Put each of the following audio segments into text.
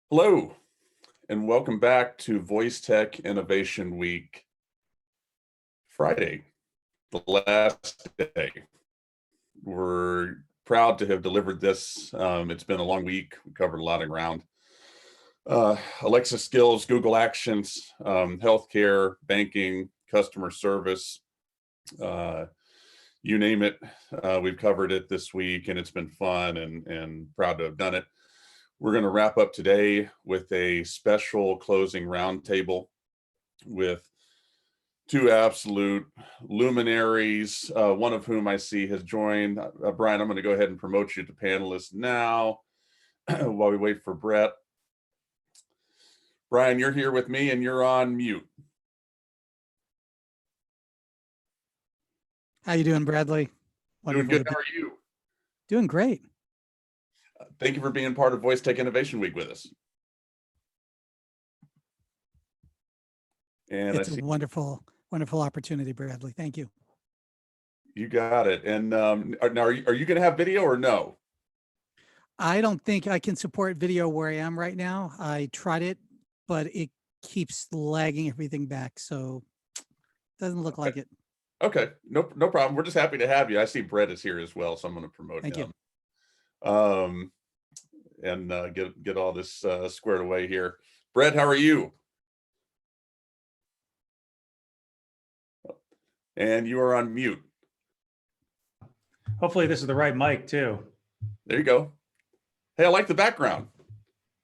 Hello, and welcome back to Voice Tech Innovation Week, Friday, the last day. We're proud to have delivered this. It's been a long week. We covered a lot of ground. Alexa skills, Google Actions, healthcare, banking, customer service, you name it. We've covered it this week, and it's been fun and proud to have done it. We're going to wrap up today with a special closing roundtable with two absolute luminaries, one of whom I see has joined. Brian, I'm going to go ahead and promote you to panelist now while we wait for Bret. Brian, you're here with me and you're on mute. How you doing, Bradley? Wonderful. Doing good. How are you? Doing great. Thank you for being part of Voice Tech Innovation Week with us. And it's a wonderful opportunity, Bradley. Thank you. You got it. And now, are you going to have video or no? I don't think I can support video where I am right now. I tried it, but it keeps lagging everything back. So it doesn't look like it. Okay, no problem. We're just happy to have you. I see Bret is here as well, so I'm going to promote him. Thank you. And get all this squared away here. Bret, how are you? And you are on mute. Hopefully this is the right mic too. There you go. Hey, I like the background.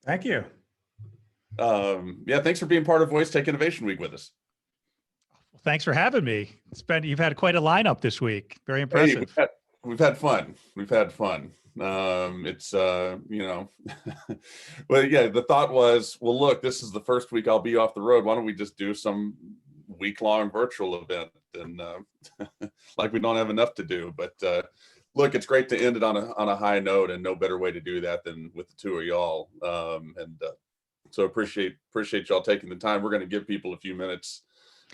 Thank you. Yeah, thanks for being part of Voice Tech Innovation Week with us. Well, thanks for having me. You've had quite a lineup this week. Very impressive. Hey, we've had fun. We've had fun. It's you know, but yeah, the thought was, well, look, this is the first week I'll be off the road. Why don't we just do some week-long virtual event? And like we don't have enough to do, but look, it's great to end it on a high note, and no better way to do that than with the two of y'all. So appreciate y'all taking the time. We're going to give people a few minutes.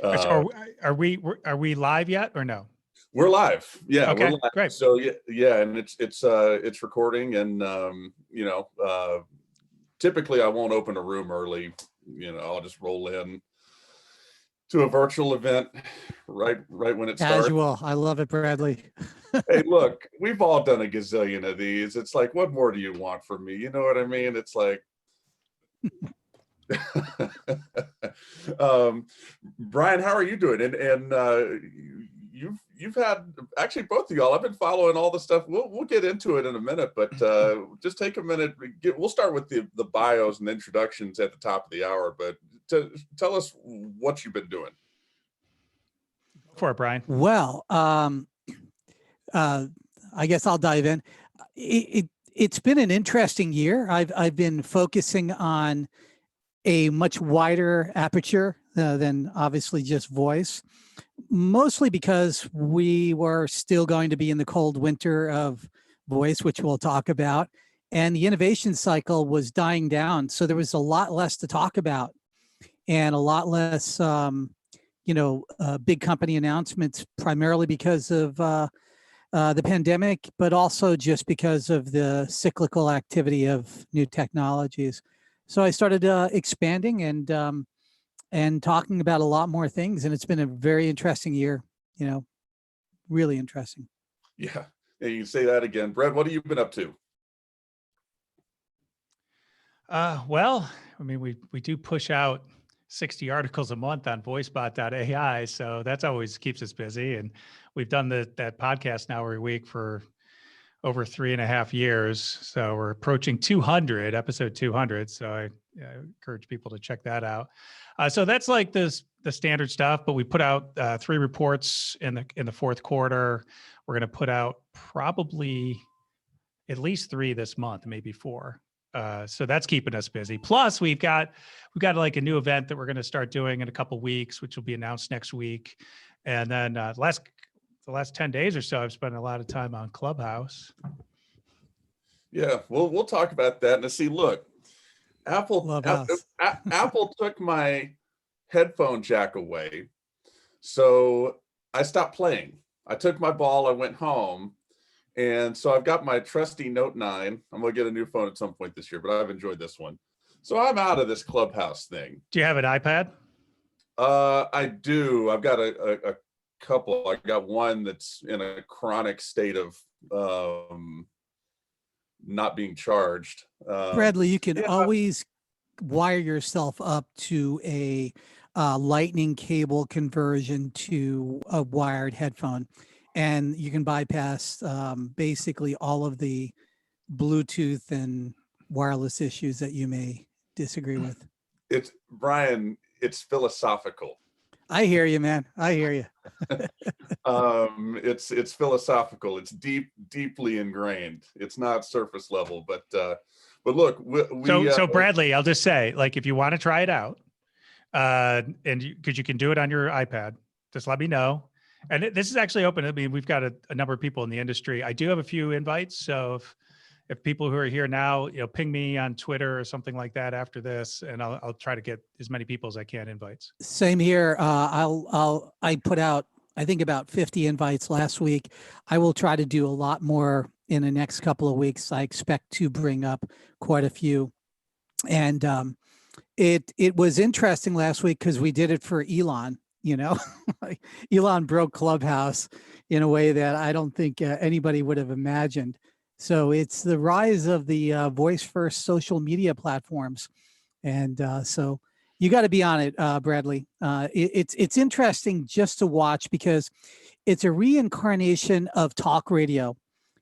So are we live yet or no? We're live. Yeah. Okay, we're live. Great. So yeah, and it's recording, and you know, typically I won't open a room early. You know, I'll just roll in to a virtual event right when it starts. Casual. I love it, Bradley. Hey, look, we've all done a gazillion of these. It's like, what more do you want from me? You know what I mean? It's like, Brian, how are you doing? And you've had, actually both of y'all, I've been following all the stuff. We'll get into it in a minute, but just take a minute. We'll start with the bios and introductions at the top of the hour, but tell us what you've been doing. For it, Brian. Well, I guess I'll dive in. It's been an interesting year. I've been focusing on a much wider aperture than obviously just voice, mostly because we were still going to be in the cold winter of voice, which we'll talk about, and the innovation cycle was dying down. So there was a lot less to talk about and a lot less, big company announcements, primarily because of the pandemic, but also just because of the cyclical activity of new technologies. So I started expanding and talking about a lot more things, and it's been a very interesting year. You know, really interesting. Yeah, you can say that again, Bret. What have you been up to? Well, I mean, we do push out 60 articles a month on Voicebot.AI, so that's always keeps us busy. And we've done that podcast now every week for over 3.5 years. So we're approaching 200, episode 200. So I encourage people to check that out. So that's like the standard stuff, but we put out 3 reports in the fourth quarter. We're going to put out probably at least 3 this month, maybe 4. So that's keeping us busy. Plus we've got like a new event that we're going to start doing in a couple of weeks, which will be announced next week. And then the last 10 days or so, I've spent a lot of time on Clubhouse. Yeah, we'll talk about that. And see, look, Apple took my headphone jack away, so I stopped playing. I took my ball, I went home, And so I've got my trusty Note 9. I'm gonna get a new phone at some point this year, but I've enjoyed this one. So I'm out of this Clubhouse thing. Do you have an iPad? I do. I've got a couple. I got one that's in a chronic state of not being charged. Bradley, you can Yeah. always wire yourself up to a lightning cable conversion to a wired headphone, and you can bypass basically all of the Bluetooth and wireless issues that you may disagree with. It's Brian, it's philosophical. I hear you, man. I hear you. It's philosophical. It's deeply ingrained. It's not surface level, but look, so Bradley, I'll just say, like, if you want to try it out, and because you can do it on your iPad, just let me know. And this is actually open. I mean, we've got a number of people in the industry. I do have a few invites, so if people who are here now, ping me on Twitter or something like that after this, and I'll try to get as many people as I can invites. Same here. I put out, I think, about 50 invites last week. I will try to do a lot more in the next couple of weeks. I expect to bring up quite a few. And it was interesting last week because we did it for Elon. Elon broke Clubhouse in a way that I don't think anybody would have imagined. So it's the rise of the voice first social media platforms. And so you got to be on it, Bradley. It's interesting just to watch because it's a reincarnation of talk radio.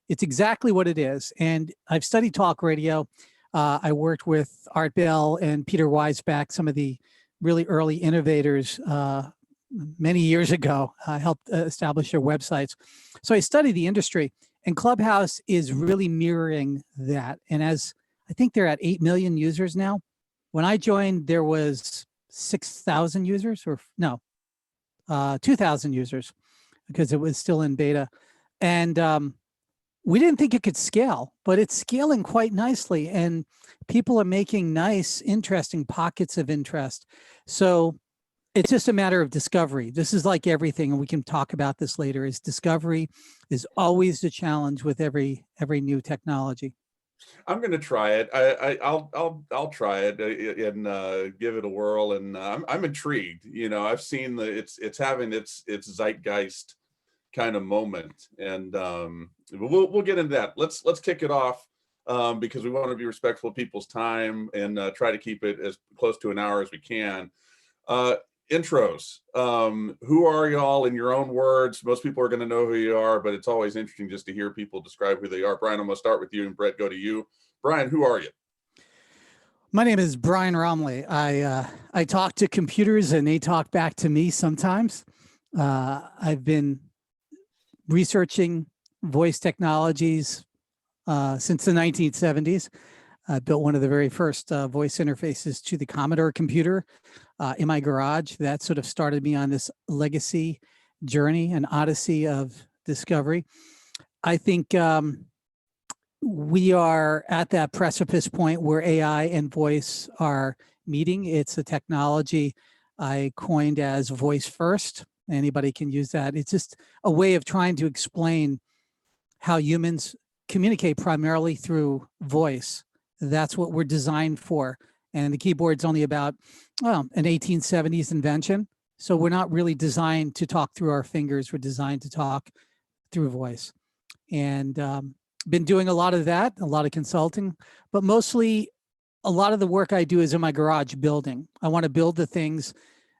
It's exactly what it is. And I've studied talk radio. I worked with Art Bell and Peter Weisbach, some of the really early innovators many years ago. I helped establish their websites. So I studied the industry, and Clubhouse is really mirroring that. And as I think they're at 8 million users now. When I joined, there was 6,000 users, or no, 2,000 users, because it was still in beta. And we didn't think it could scale, but it's scaling quite nicely. And people are making nice, interesting pockets of interest. So it's just a matter of discovery. This is like everything, and we can talk about this later, is discovery is always the challenge with every new technology. I'm going to try it. I'll try it and give it a whirl. And I'm intrigued. I've seen it's having its zeitgeist kind of moment, and we'll get into that. Let's kick it off because we want to be respectful of people's time and try to keep it as close to an hour as we can. Intros. Who are y'all in your own words? Most people are going to know who you are, but it's always interesting just to hear people describe who they are. Brian, I'm going to start with you, and Bret, go to you. Brian, who are you? My name is Brian Roemmele. I talk to computers and they talk back to me sometimes. I've been researching voice technologies since the 1970s. I built one of the very first voice interfaces to the Commodore computer in my garage. That sort of started me on this legacy journey, an odyssey of discovery. I think we are at that precipice point where AI and voice are meeting. It's a technology I coined as voice first. Anybody can use that. It's just a way of trying to explain how humans communicate primarily through voice. That's what we're designed for. And the keyboard's only about, an 1870s invention. So we're not really designed to talk through our fingers. We're designed to talk through voice. And been doing a lot of that, a lot of consulting, but mostly a lot of the work I do is in my garage building. I want to build the things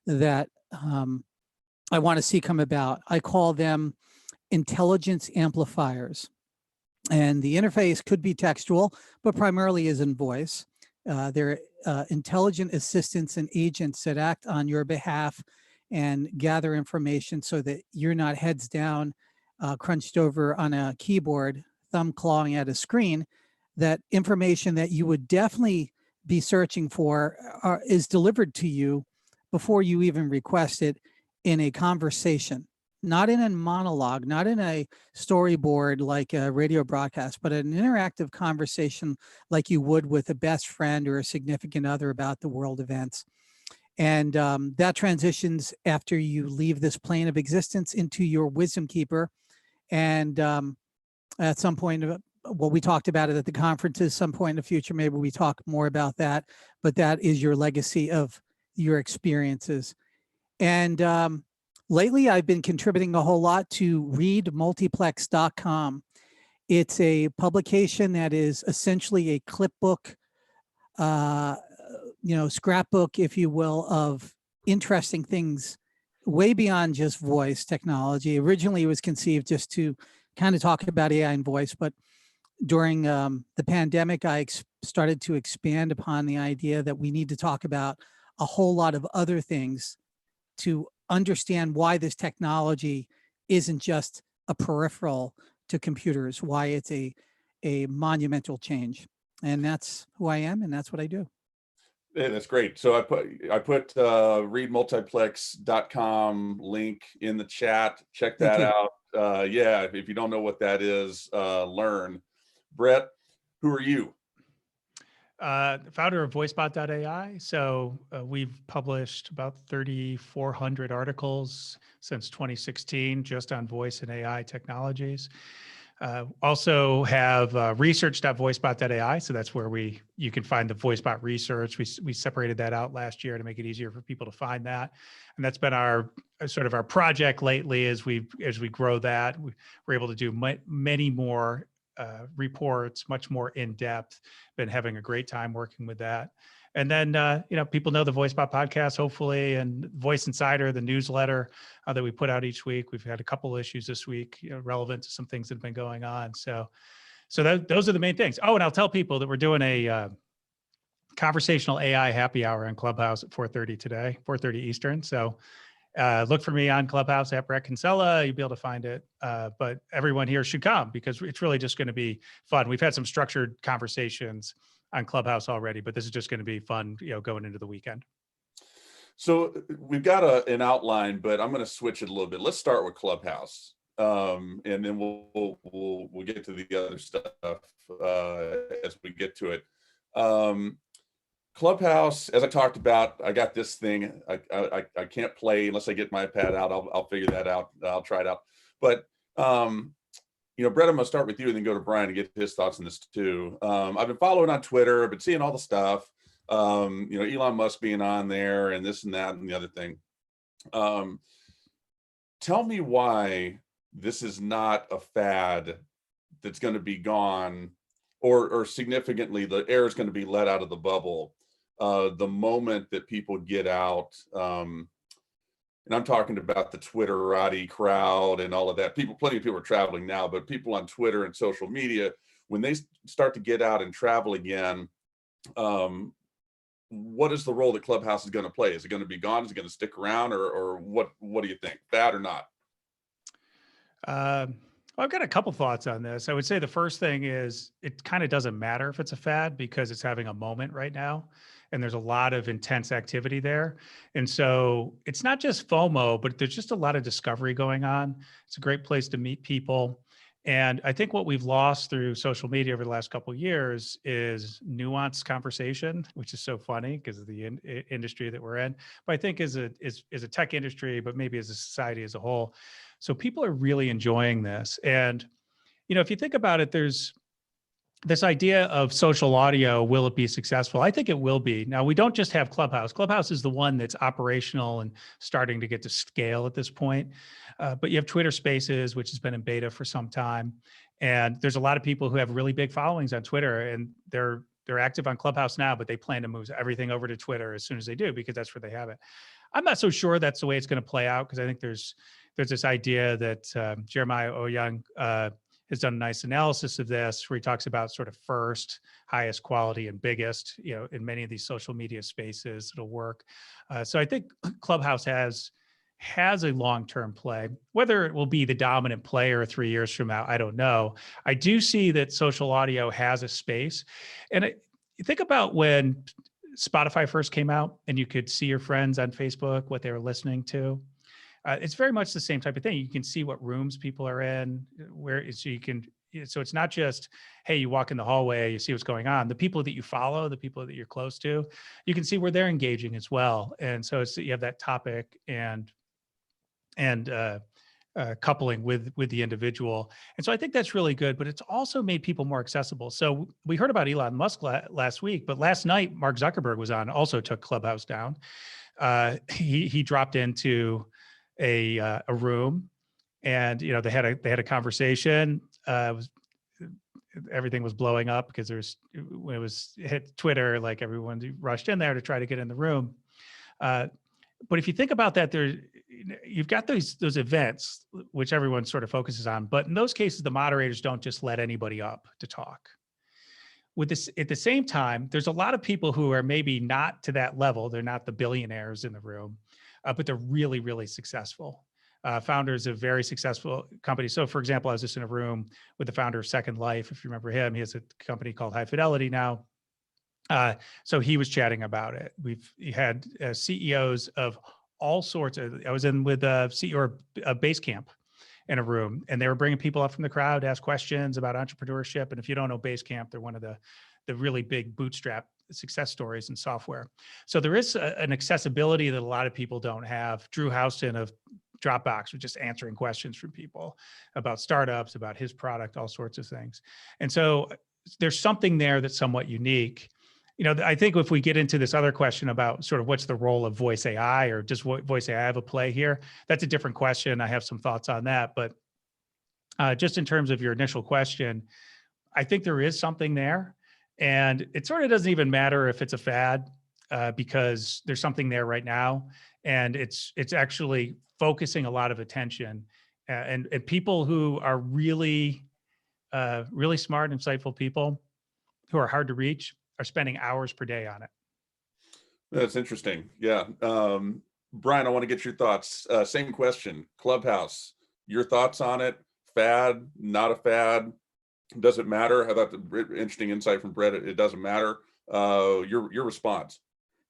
that I want to see come about. I call them intelligence amplifiers. And the interface could be textual, but primarily is in voice. They're intelligent assistants and agents that act on your behalf and gather information so that you're not heads down, crunched over on a keyboard, thumb clawing at a screen. That information that you would definitely be searching for is delivered to you before you even request it in a conversation. Not in a monologue, not in a storyboard like a radio broadcast, but an interactive conversation like you would with a best friend or a significant other about the world events. And that transitions after you leave this plane of existence into your wisdom keeper. And at some point. Well, we talked about it at the conferences. Some point in the future, maybe we talk more about that. But that is your legacy of your experiences. And lately, I've been contributing a whole lot to readmultiplex.com. It's a publication that is essentially a clipbook, scrapbook, if you will, of interesting things way beyond just voice technology. Originally, it was conceived just to kind of talk about AI and voice, but during the pandemic, I started to expand upon the idea that we need to talk about a whole lot of other things to understand why this technology isn't just a peripheral to computers, why it's a monumental change. And that's who I am, and that's what I do. Yeah, that's great. So I put readmultiplex.com link in the chat. Check that out. Yeah, if you don't know what that is, learn. Bret, who are you? Founder of Voicebot.AI. So we've published about 3,400 articles since 2016, just on voice and AI technologies. Also have research.voicebot.ai. So that's where you can find the Voicebot research. We separated that out last year to make it easier for people to find that. And that's been our project lately as we grow that. We're able to do many more reports, much more in depth. Been having a great time working with that. And then, people know the Voicebot podcast, hopefully, and Voice Insider, the newsletter that we put out each week. We've had a couple of issues this week, relevant to some things that have been going on. So those are the main things. Oh, and I'll tell people that we're doing a conversational AI happy hour on Clubhouse at 4:30 today, 4:30 Eastern. So look for me on Clubhouse at Bret Kinsella. You'll be able to find it. But everyone here should come because it's really just going to be fun. We've had some structured conversations on Clubhouse already, but this is just going to be fun, going into the weekend. So we've got an outline, but I'm going to switch it a little bit. Let's start with Clubhouse, and then we'll get to the other stuff as we get to it. Clubhouse, as I talked about, I got this thing. I can't play unless I get my iPad out. I'll figure that out. I'll try it out. But Bret, I'm gonna start with you and then go to Brian and get his thoughts on this too. I've been following on Twitter. I've been seeing all the stuff. Elon Musk being on there and this and that and the other thing. Tell me why this is not a fad that's going to be gone, or significantly the air is going to be let out of the bubble the moment that people get out. And I'm talking about the Twitterati crowd and all of that. Plenty of people are traveling now, but people on Twitter and social media, when they start to get out and travel again, what is the role that Clubhouse is going to play? Is it going to be gone? Is it going to stick around, or what do you think? Fad or not? Well, I've got a couple thoughts on this. I would say the first thing is it kind of doesn't matter if it's a fad because it's having a moment right now. And there's a lot of intense activity there. And so it's not just FOMO, but there's just a lot of discovery going on. It's a great place to meet people. And I think what we've lost through social media over the last couple of years is nuanced conversation, which is so funny because of the industry that we're in. But I think as a tech industry, but maybe as a society as a whole. So people are really enjoying this. And, if you think about it, there's this idea of social audio, will it be successful? I think it will be. Now, we don't just have Clubhouse. Clubhouse is the one that's operational and starting to get to scale at this point. But you have Twitter Spaces, which has been in beta for some time. And there's a lot of people who have really big followings on Twitter, and they're active on Clubhouse now, but they plan to move everything over to Twitter as soon as they do, because that's where they have it. I'm not so sure that's the way it's going to play out, because I think there's this idea that Jeremiah Oyoung has done a nice analysis of this, where he talks about sort of first, highest quality, and biggest, in many of these social media spaces, it'll work. So I think Clubhouse has a long-term play. Whether it will be the dominant player 3 years from now, I don't know. I do see that social audio has a space. And you think about when Spotify first came out and you could see your friends on Facebook, what they were listening to. It's very much the same type of thing. You can see what rooms people are in, so it's not just, hey, you walk in the hallway, you see what's going on. The people that you follow, the people that you're close to, you can see where they're engaging as well. And so you have that topic and coupling with the individual. And so I think that's really good, but it's also made people more accessible. So we heard about Elon Musk last week, but last night, Mark Zuckerberg was on, also took Clubhouse down. He dropped into a room, and they had a conversation. Everything was blowing up because when it was hit Twitter, like everyone rushed in there to try to get in the room. But if you think about that, you've got those events which everyone sort of focuses on, but in those cases, the moderators don't just let anybody up to talk. With this, at the same time, there's a lot of people who are maybe not to that level. They're not the billionaires in the room, but they're really, really successful. Founders of very successful companies. So for example, I was just in a room with the founder of Second Life. If you remember him, he has a company called High Fidelity now. So he was chatting about it. We've had CEOs of all sorts of, I was in with a CEO of Basecamp in a room, and they were bringing people up from the crowd to ask questions about entrepreneurship. And if you don't know Basecamp, they're one of the really big bootstrap success stories in software. So there is an accessibility that a lot of people don't have. Drew Houston of Dropbox was just answering questions from people about startups, about his product, all sorts of things. And so there's something there that's somewhat unique. I think if we get into this other question about sort of what's the role of voice AI, or does voice AI have a play here, that's a different question. I have some thoughts on that. But just in terms of your initial question, I think there is something there. And it sort of doesn't even matter if it's a fad, because there's something there right now. And it's actually focusing a lot of attention. And people who are really, really smart, insightful people who are hard to reach are spending hours per day on it. That's interesting. Yeah. Brian, I want to get your thoughts. Same question. Clubhouse, your thoughts on it? Fad, not a fad? Does it matter? I thought the interesting insight from Bret. It doesn't matter. Your response.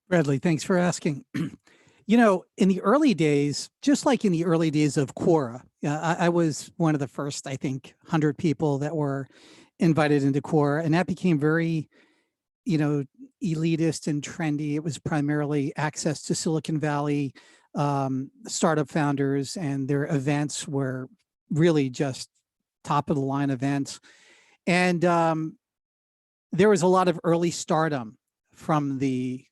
Bradley, thanks for asking. In the early days, just like in the early days of Quora, I was one of the first, I think, 100 people that were invited into Quora, and that became very elitist and trendy. It was primarily access to Silicon Valley startup founders, and their events were really just top of the line events. And there was a lot of early stardom from the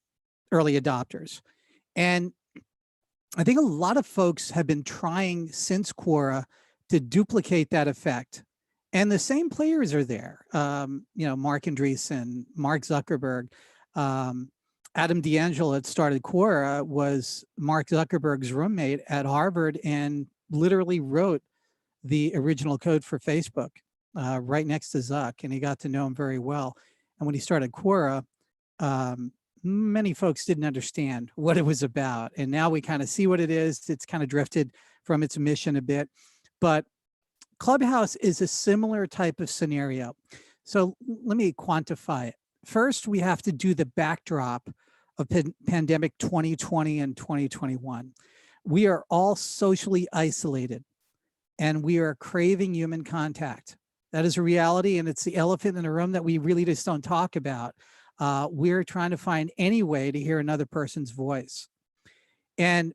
early adopters. And I think a lot of folks have been trying since Quora to duplicate that effect. And the same players are there. Mark Andreessen, Mark Zuckerberg, Adam D'Angelo that started Quora was Mark Zuckerberg's roommate at Harvard and literally wrote the original code for Facebook right next to Zuck, and he got to know him very well. And when he started Quora, many folks didn't understand what it was about. And now we kind of see what it is. It's kind of drifted from its mission a bit. But Clubhouse is a similar type of scenario. So let me quantify it. First, we have to do the backdrop of pandemic 2020 and 2021. We are all socially isolated, and we are craving human contact. That is a reality, and it's the elephant in the room that we really just don't talk about. We're trying to find any way to hear another person's voice. And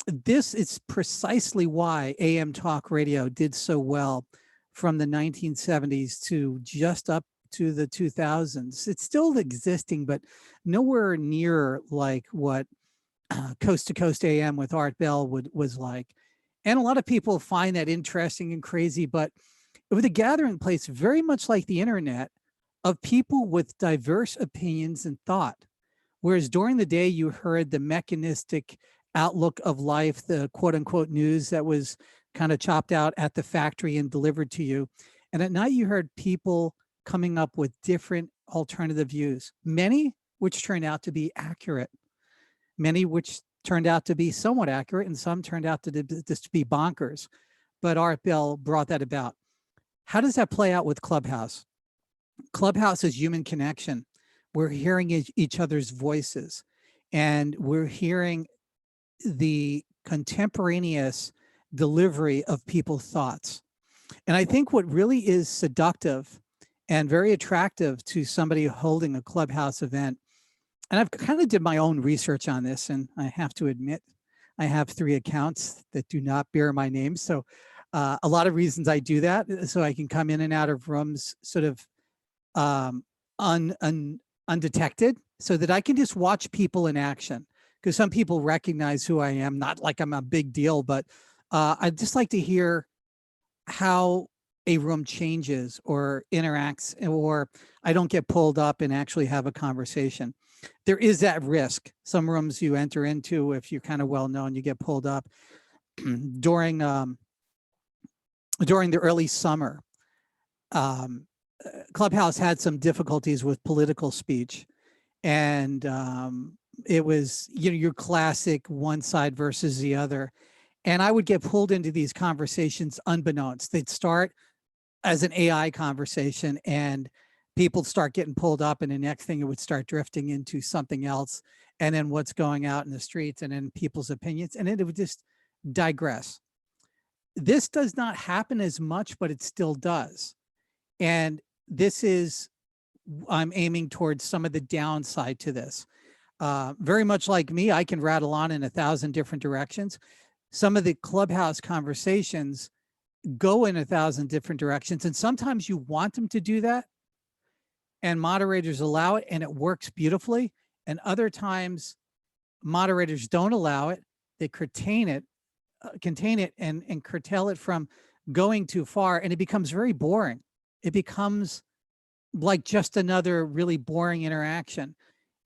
this is precisely why AM talk radio did so well from the 1970s to just up to the 2000s. It's still existing, but nowhere near like what Coast to Coast AM with Art Bell was like. And a lot of people find that interesting and crazy, but it was a gathering place very much like the internet of people with diverse opinions and thought. Whereas during the day, you heard the mechanistic outlook of life, the quote unquote news that was kind of chopped out at the factory and delivered to you. And at night, you heard people coming up with different alternative views, many which turned out to be accurate, many which turned out to be somewhat accurate, and some turned out to just be bonkers. But Art Bell brought that about. How does that play out with Clubhouse? Clubhouse is human connection. We're hearing each other's voices, and we're hearing the contemporaneous delivery of people's thoughts. And I think what really is seductive and very attractive to somebody holding a Clubhouse event, and I've kind of did my own research on this, and I have to admit, I have 3 accounts that do not bear my name. So A lot of reasons I do that, so I can come in and out of rooms sort of undetected, so that I can just watch people in action. Because some people recognize who I am, not like I'm a big deal, but I'd just like to hear how a room changes or interacts, or I don't get pulled up and actually have a conversation. There is that risk. Some rooms you enter into, if you're kind of well known, you get pulled up. During the early summer, Clubhouse had some difficulties with political speech, and it was, you know, your classic one side versus the other. And I would get pulled into these conversations unbeknownst. They'd start as an AI conversation, and people start getting pulled up, and the next thing it would start drifting into something else, and then what's going out in the streets, and then people's opinions, and then it would just digress. This does not happen as much, but it still does. And this is, I'm aiming towards some of the downside to this. Very much like me, I can rattle on in 1,000 different directions. Some of the Clubhouse conversations go in 1,000 different directions, and sometimes you want them to do that, and moderators allow it, and it works beautifully. And other times, moderators don't allow it; they contain it, and curtail it from going too far, and it becomes very boring. It becomes like just another really boring interaction,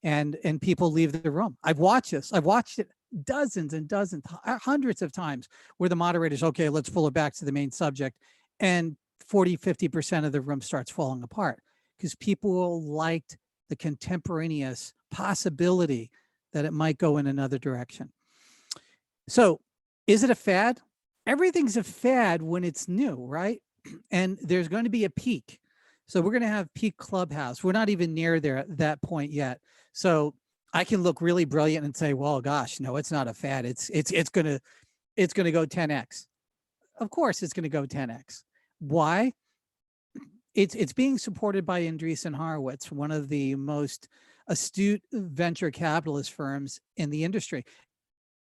and people leave the room. I've watched this. I've watched it dozens and dozens, hundreds of times, where the moderator's, okay, let's pull it back to the main subject, and 40–50% of the room starts falling apart because people liked the contemporaneous possibility that it might go in another direction. So is it a fad? Everything's a fad when it's new, right? And there's going to be a peak. So we're going to have peak Clubhouse. We're not even near there at that point yet. So I can look really brilliant and say, well, gosh, no, it's not a fad. It's going to go 10x. Of course it's going to go 10x. Why? It's being supported by Andreessen Horowitz, one of the most astute venture capitalist firms in the industry.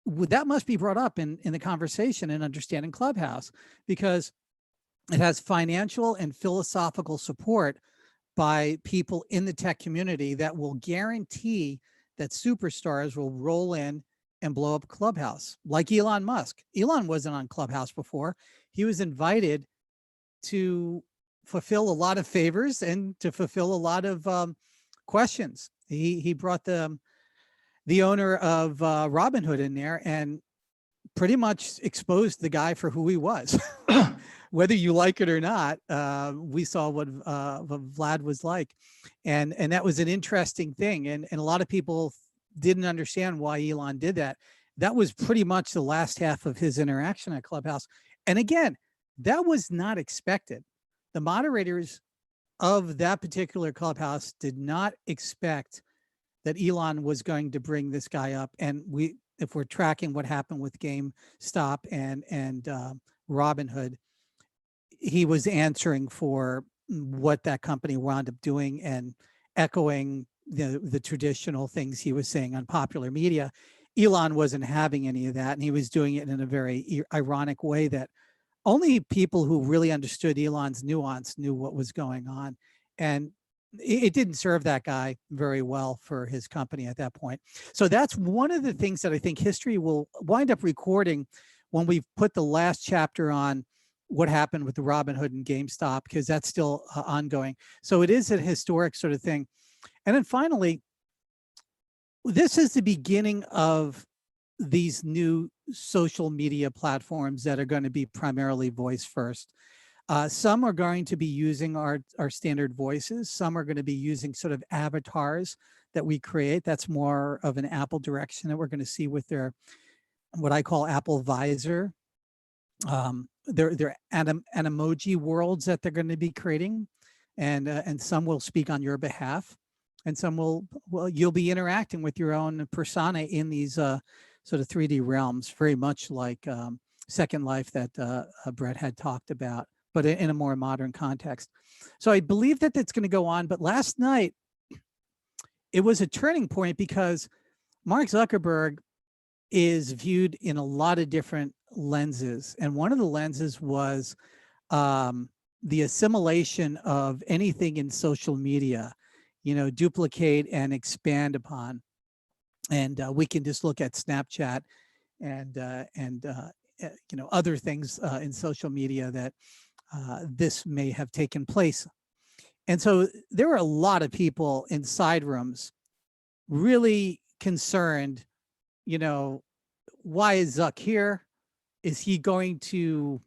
That must be brought up in the conversation and understanding Clubhouse, because it has financial and philosophical support by people in the tech community that will guarantee that superstars will roll in and blow up Clubhouse, like Elon Musk. Elon wasn't on Clubhouse before. He was invited to fulfill a lot of favors and to fulfill a lot of questions. He brought the owner of Robinhood in there and pretty much exposed the guy for who he was. Whether you like it or not, we saw what Vlad was like. And that was an interesting thing. And a lot of people didn't understand why Elon did that. That was pretty much the last half of his interaction at Clubhouse. And again, that was not expected. The moderators of that particular Clubhouse did not expect that Elon was going to bring this guy up. And if we're tracking what happened with GameStop and Robinhood, he was answering for what that company wound up doing and echoing the traditional things he was saying on popular media. Elon wasn't having any of that, and he was doing it in a very ironic way that only people who really understood Elon's nuance knew what was going on. And it didn't serve that guy very well for his company at that point. So that's one of the things that I think history will wind up recording when we put the last chapter on what happened with the Robinhood and GameStop, because that's still ongoing. So it is a historic sort of thing. And then finally, this is the beginning of these new social media platforms that are going to be primarily voice first. Some are going to be using our standard voices. Some are going to be using sort of avatars that we create. That's more of an Apple direction that we're going to see with their, what I call Apple Visor. They're emoji worlds that they're going to be creating, and some will speak on your behalf, and some you'll be interacting with your own persona in these sort of 3D realms, very much like Second Life that Bret had talked about, but in a more modern context. So I believe that that's going to go on. But last night, it was a turning point because Mark Zuckerberg is viewed in a lot of different lenses, and one of the lenses was the assimilation of anything in social media, duplicate and expand upon. And we can just look at Snapchat and other things in social media that this may have taken place. And so there were a lot of people in side rooms really concerned, why is Zuck here? Is he going to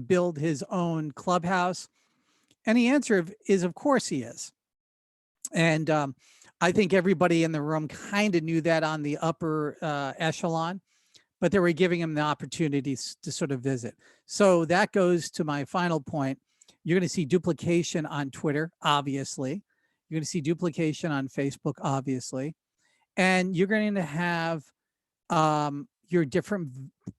build his own Clubhouse? And the answer is, of course he is. And I think everybody in the room kind of knew that on the upper echelon, but they were giving him the opportunities to sort of visit. So that goes to my final point. You're going to see duplication on Twitter, obviously. You're going to see duplication on Facebook, obviously. And you're going to have your different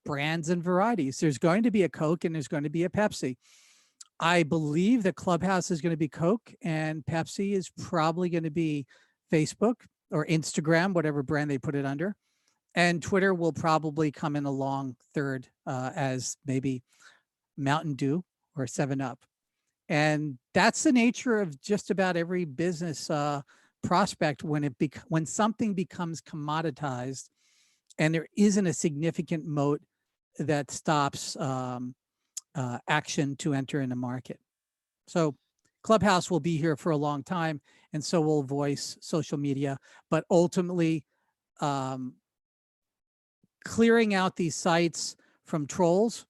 brands and varieties. There's going to be a Coke and there's going to be a Pepsi. I believe that Clubhouse is going to be Coke and Pepsi is probably going to be Facebook or Instagram, whatever brand they put it under. And Twitter will probably come in along third as maybe Mountain Dew or 7-Up. And that's the nature of just about every business prospect when something becomes commoditized and there isn't a significant moat that stops action to enter in the market. So Clubhouse will be here for a long time, and so will voice, social media, but ultimately clearing out these sites from trolls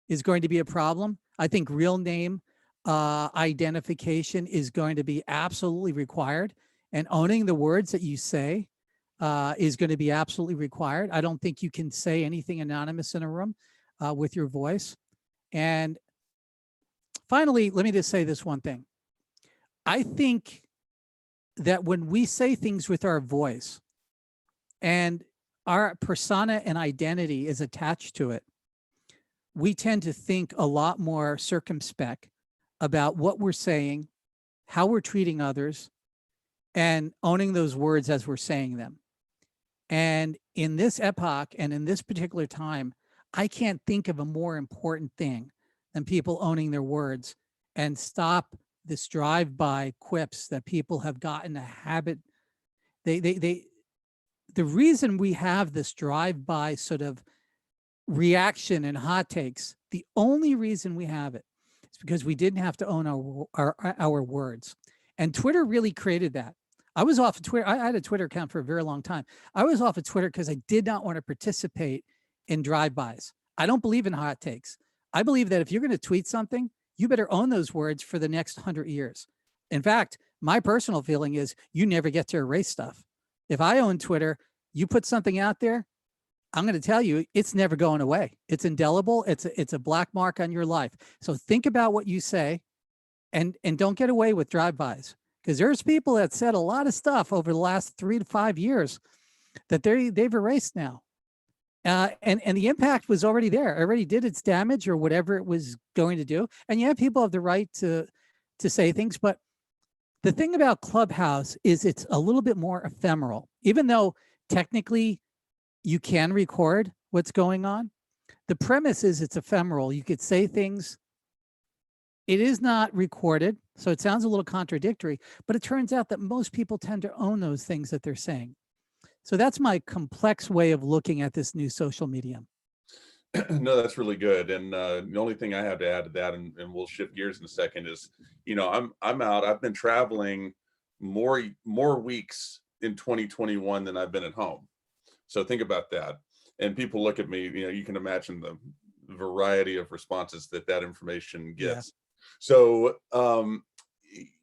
is going to be a problem. I think real name identification is going to be absolutely required, and owning the words that you say is going to be absolutely required. I don't think you can say anything anonymous in a room with your voice. And finally, let me just say this one thing. I think that when we say things with our voice and our persona and identity is attached to it, we tend to think a lot more circumspect about what we're saying, how we're treating others, and owning those words as we're saying them. And in this epoch and in this particular time, I can't think of a more important thing than people owning their words and stop this drive-by quips that people have gotten a habit. The reason we have this drive-by sort of reaction and hot takes, the only reason we have it is because we didn't have to own our words. And Twitter really created that. I was off of Twitter. I had a Twitter account for a very long time. I was off of Twitter because I did not want to participate in drive-bys. I don't believe in hot takes. I believe that if you're going to tweet something, you better own those words for the next 100 years. In fact, my personal feeling is you never get to erase stuff. If I own Twitter, you put something out there, I'm going to tell you, it's never going away. It's indelible. It's a black mark on your life. So think about what you say and don't get away with drive-bys, because there's people that said a lot of stuff over the last 3 to 5 years that they've erased now. And the impact was already there, already did its damage or whatever it was going to do. And yeah, people have the right to say things, but the thing about Clubhouse is it's a little bit more ephemeral. Even though technically you can record what's going on, the premise is it's ephemeral. You could say things. It is not recorded, so it sounds a little contradictory, but it turns out that most people tend to own those things that they're saying. So that's my complex way of looking at this new social medium. No, that's really good. And the only thing I have to add to that, and we'll shift gears in a second, is, I'm out. I've been traveling more weeks in 2021 than I've been at home. So think about that. And people look at me, you can imagine the variety of responses that information gets. Yeah. So,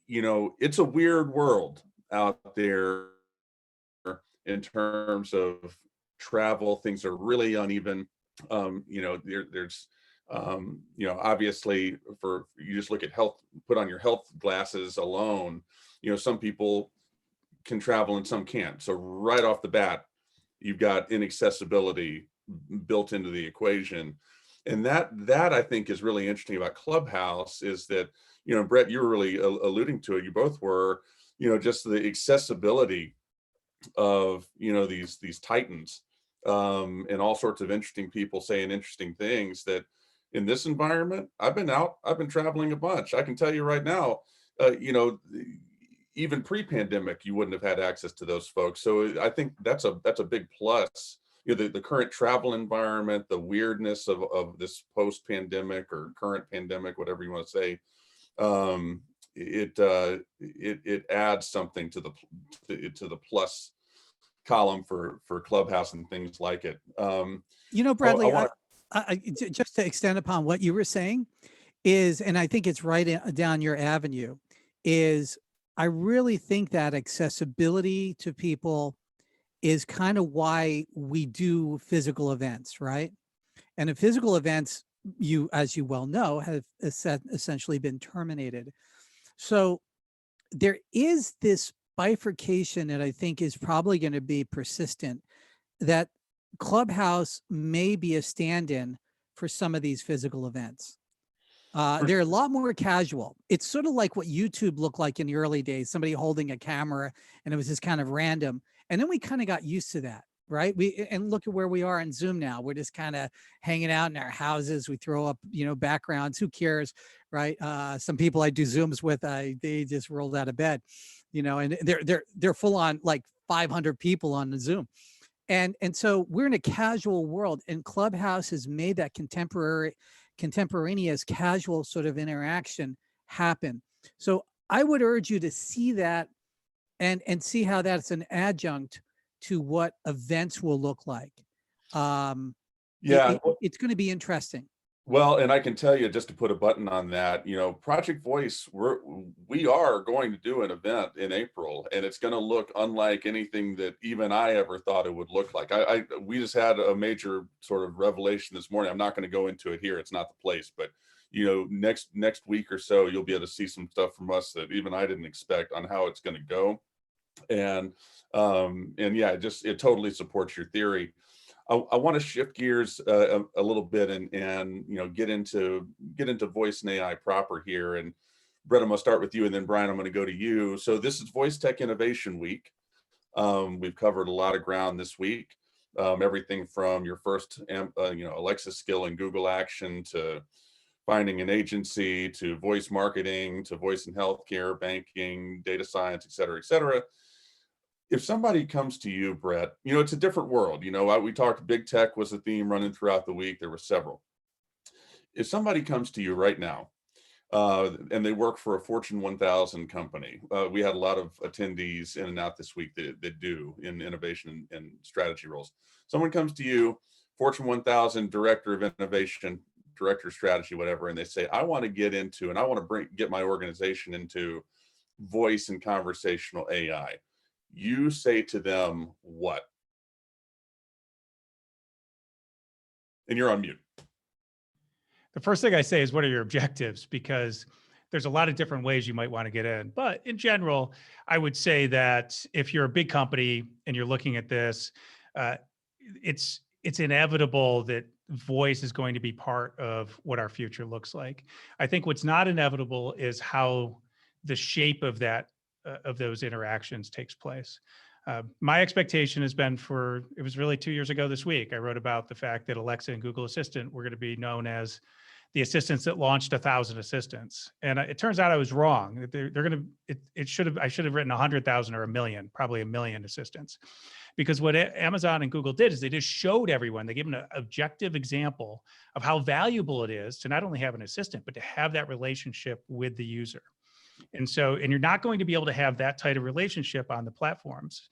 it's a weird world out there in terms of travel. Things are really uneven. There's obviously, for you just look at health, put on your health glasses alone, some people can travel and some can't. So right off the bat, you've got inaccessibility built into the equation. And that I think is really interesting about Clubhouse is that, Bret, you were really alluding to it. You both were, just the accessibility of, these titans and all sorts of interesting people saying interesting things, that in this environment, I've been traveling a bunch. I can tell you right now, even pre-pandemic, you wouldn't have had access to those folks. So I think that's a big plus. The current travel environment, the weirdness of this post-pandemic or current pandemic, whatever you want to say, it adds something to the plus column for Clubhouse and things like it. Bradley, I want just to extend upon what you were saying is, and I think it's right down your avenue, is I really think that accessibility to people is kind of why we do physical events, right? And the physical events, as you well know, have essentially been terminated. So there is this bifurcation that I think is probably going to be persistent, that Clubhouse may be a stand-in for some of these physical events. They're a lot more casual. It's sort of like what YouTube looked like in the early days, somebody holding a camera, and it was just kind of random. And then we kind of got used to that, right? And look at where we are in Zoom now. We're just kind of hanging out in our houses. We throw up, backgrounds. Who cares, right? Some people I do Zooms with, they just rolled out of bed, and they're full on like 500 people on the Zoom. And so we're in a casual world, and Clubhouse has made that contemporaneous casual sort of interaction happen. So I would urge you to see that and see how that's an adjunct to what events will look like. It's going to be interesting. Well, and I can tell you, just to put a button on that, Project Voice, we are going to do an event in April, and it's going to look unlike anything that even I ever thought it would look like. We just had a major sort of revelation this morning. I'm not going to go into it here. It's not the place, but next week or so, you'll be able to see some stuff from us that even I didn't expect on how it's going to go. And yeah, it totally supports your theory. I want to shift gears a little bit and get into voice and AI proper here. And Bret, I'm going to start with you, and then Brian, I'm going to go to you. So this is Voice Tech Innovation Week. We've covered a lot of ground this week. Everything from your first Alexa skill in Google Action, to finding an agency, to voice marketing, to voice in healthcare, banking, data science, et cetera, et cetera. If somebody comes to you, Bret, it's a different world. We talked big tech was a theme running throughout the week. There were several. If somebody comes to you right now, and they work for a Fortune 1000 company, we had a lot of attendees in and out this week that do in innovation and strategy roles. Someone comes to you, Fortune 1000 director of innovation, director of strategy, whatever, and they say, I want to get into, and I want to get my organization into voice and conversational AI. You say to them what? And you're on mute. The first thing I say is, what are your objectives? Because there's a lot of different ways you might want to get in. But in general, I would say that if you're a big company and you're looking at this, it's inevitable that voice is going to be part of what our future looks like. I think what's not inevitable is how the shape of that of those interactions takes place. My expectation has been it was really 2 years ago this week, I wrote about the fact that Alexa and Google Assistant were going to be known as the assistants that launched 1,000 assistants. And it turns out I was wrong. I should have written 100,000 or 1 million, probably 1 million assistants. Because what Amazon and Google did is they just showed everyone, they gave them an objective example of how valuable it is to not only have an assistant, but to have that relationship with the user. And you're not going to be able to have that tight of relationship on the platforms.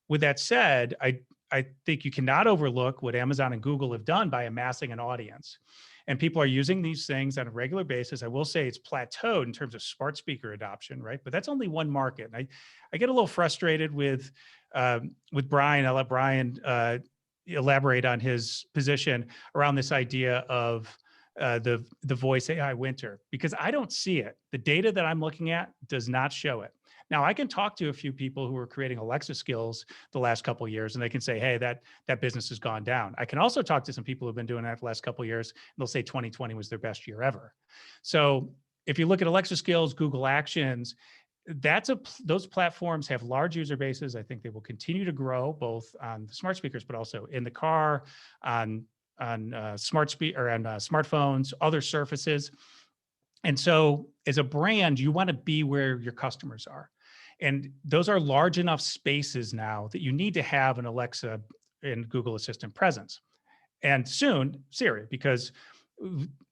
With that said, I think you cannot overlook what Amazon and Google have done by amassing an audience. And people are using these things on a regular basis. I will say it's plateaued in terms of smart speaker adoption, right? But that's only one market. And I get a little frustrated with Brian. I'll let Brian elaborate on his position around this idea of the voice AI winter, because I don't see it. The data that I'm looking at does not show it. Now, I can talk to a few people who are creating Alexa skills the last couple of years, and they can say, hey, that business has gone down. I can also talk to some people who've been doing that the last couple of years, and they'll say 2020 was their best year ever. So if you look at Alexa skills, Google Actions, those platforms have large user bases. I think they will continue to grow both on the smart speakers, but also in the car, on smartphones, other surfaces. And so as a brand, you want to be where your customers are. And those are large enough spaces now that you need to have an Alexa and Google Assistant presence. And soon Siri, because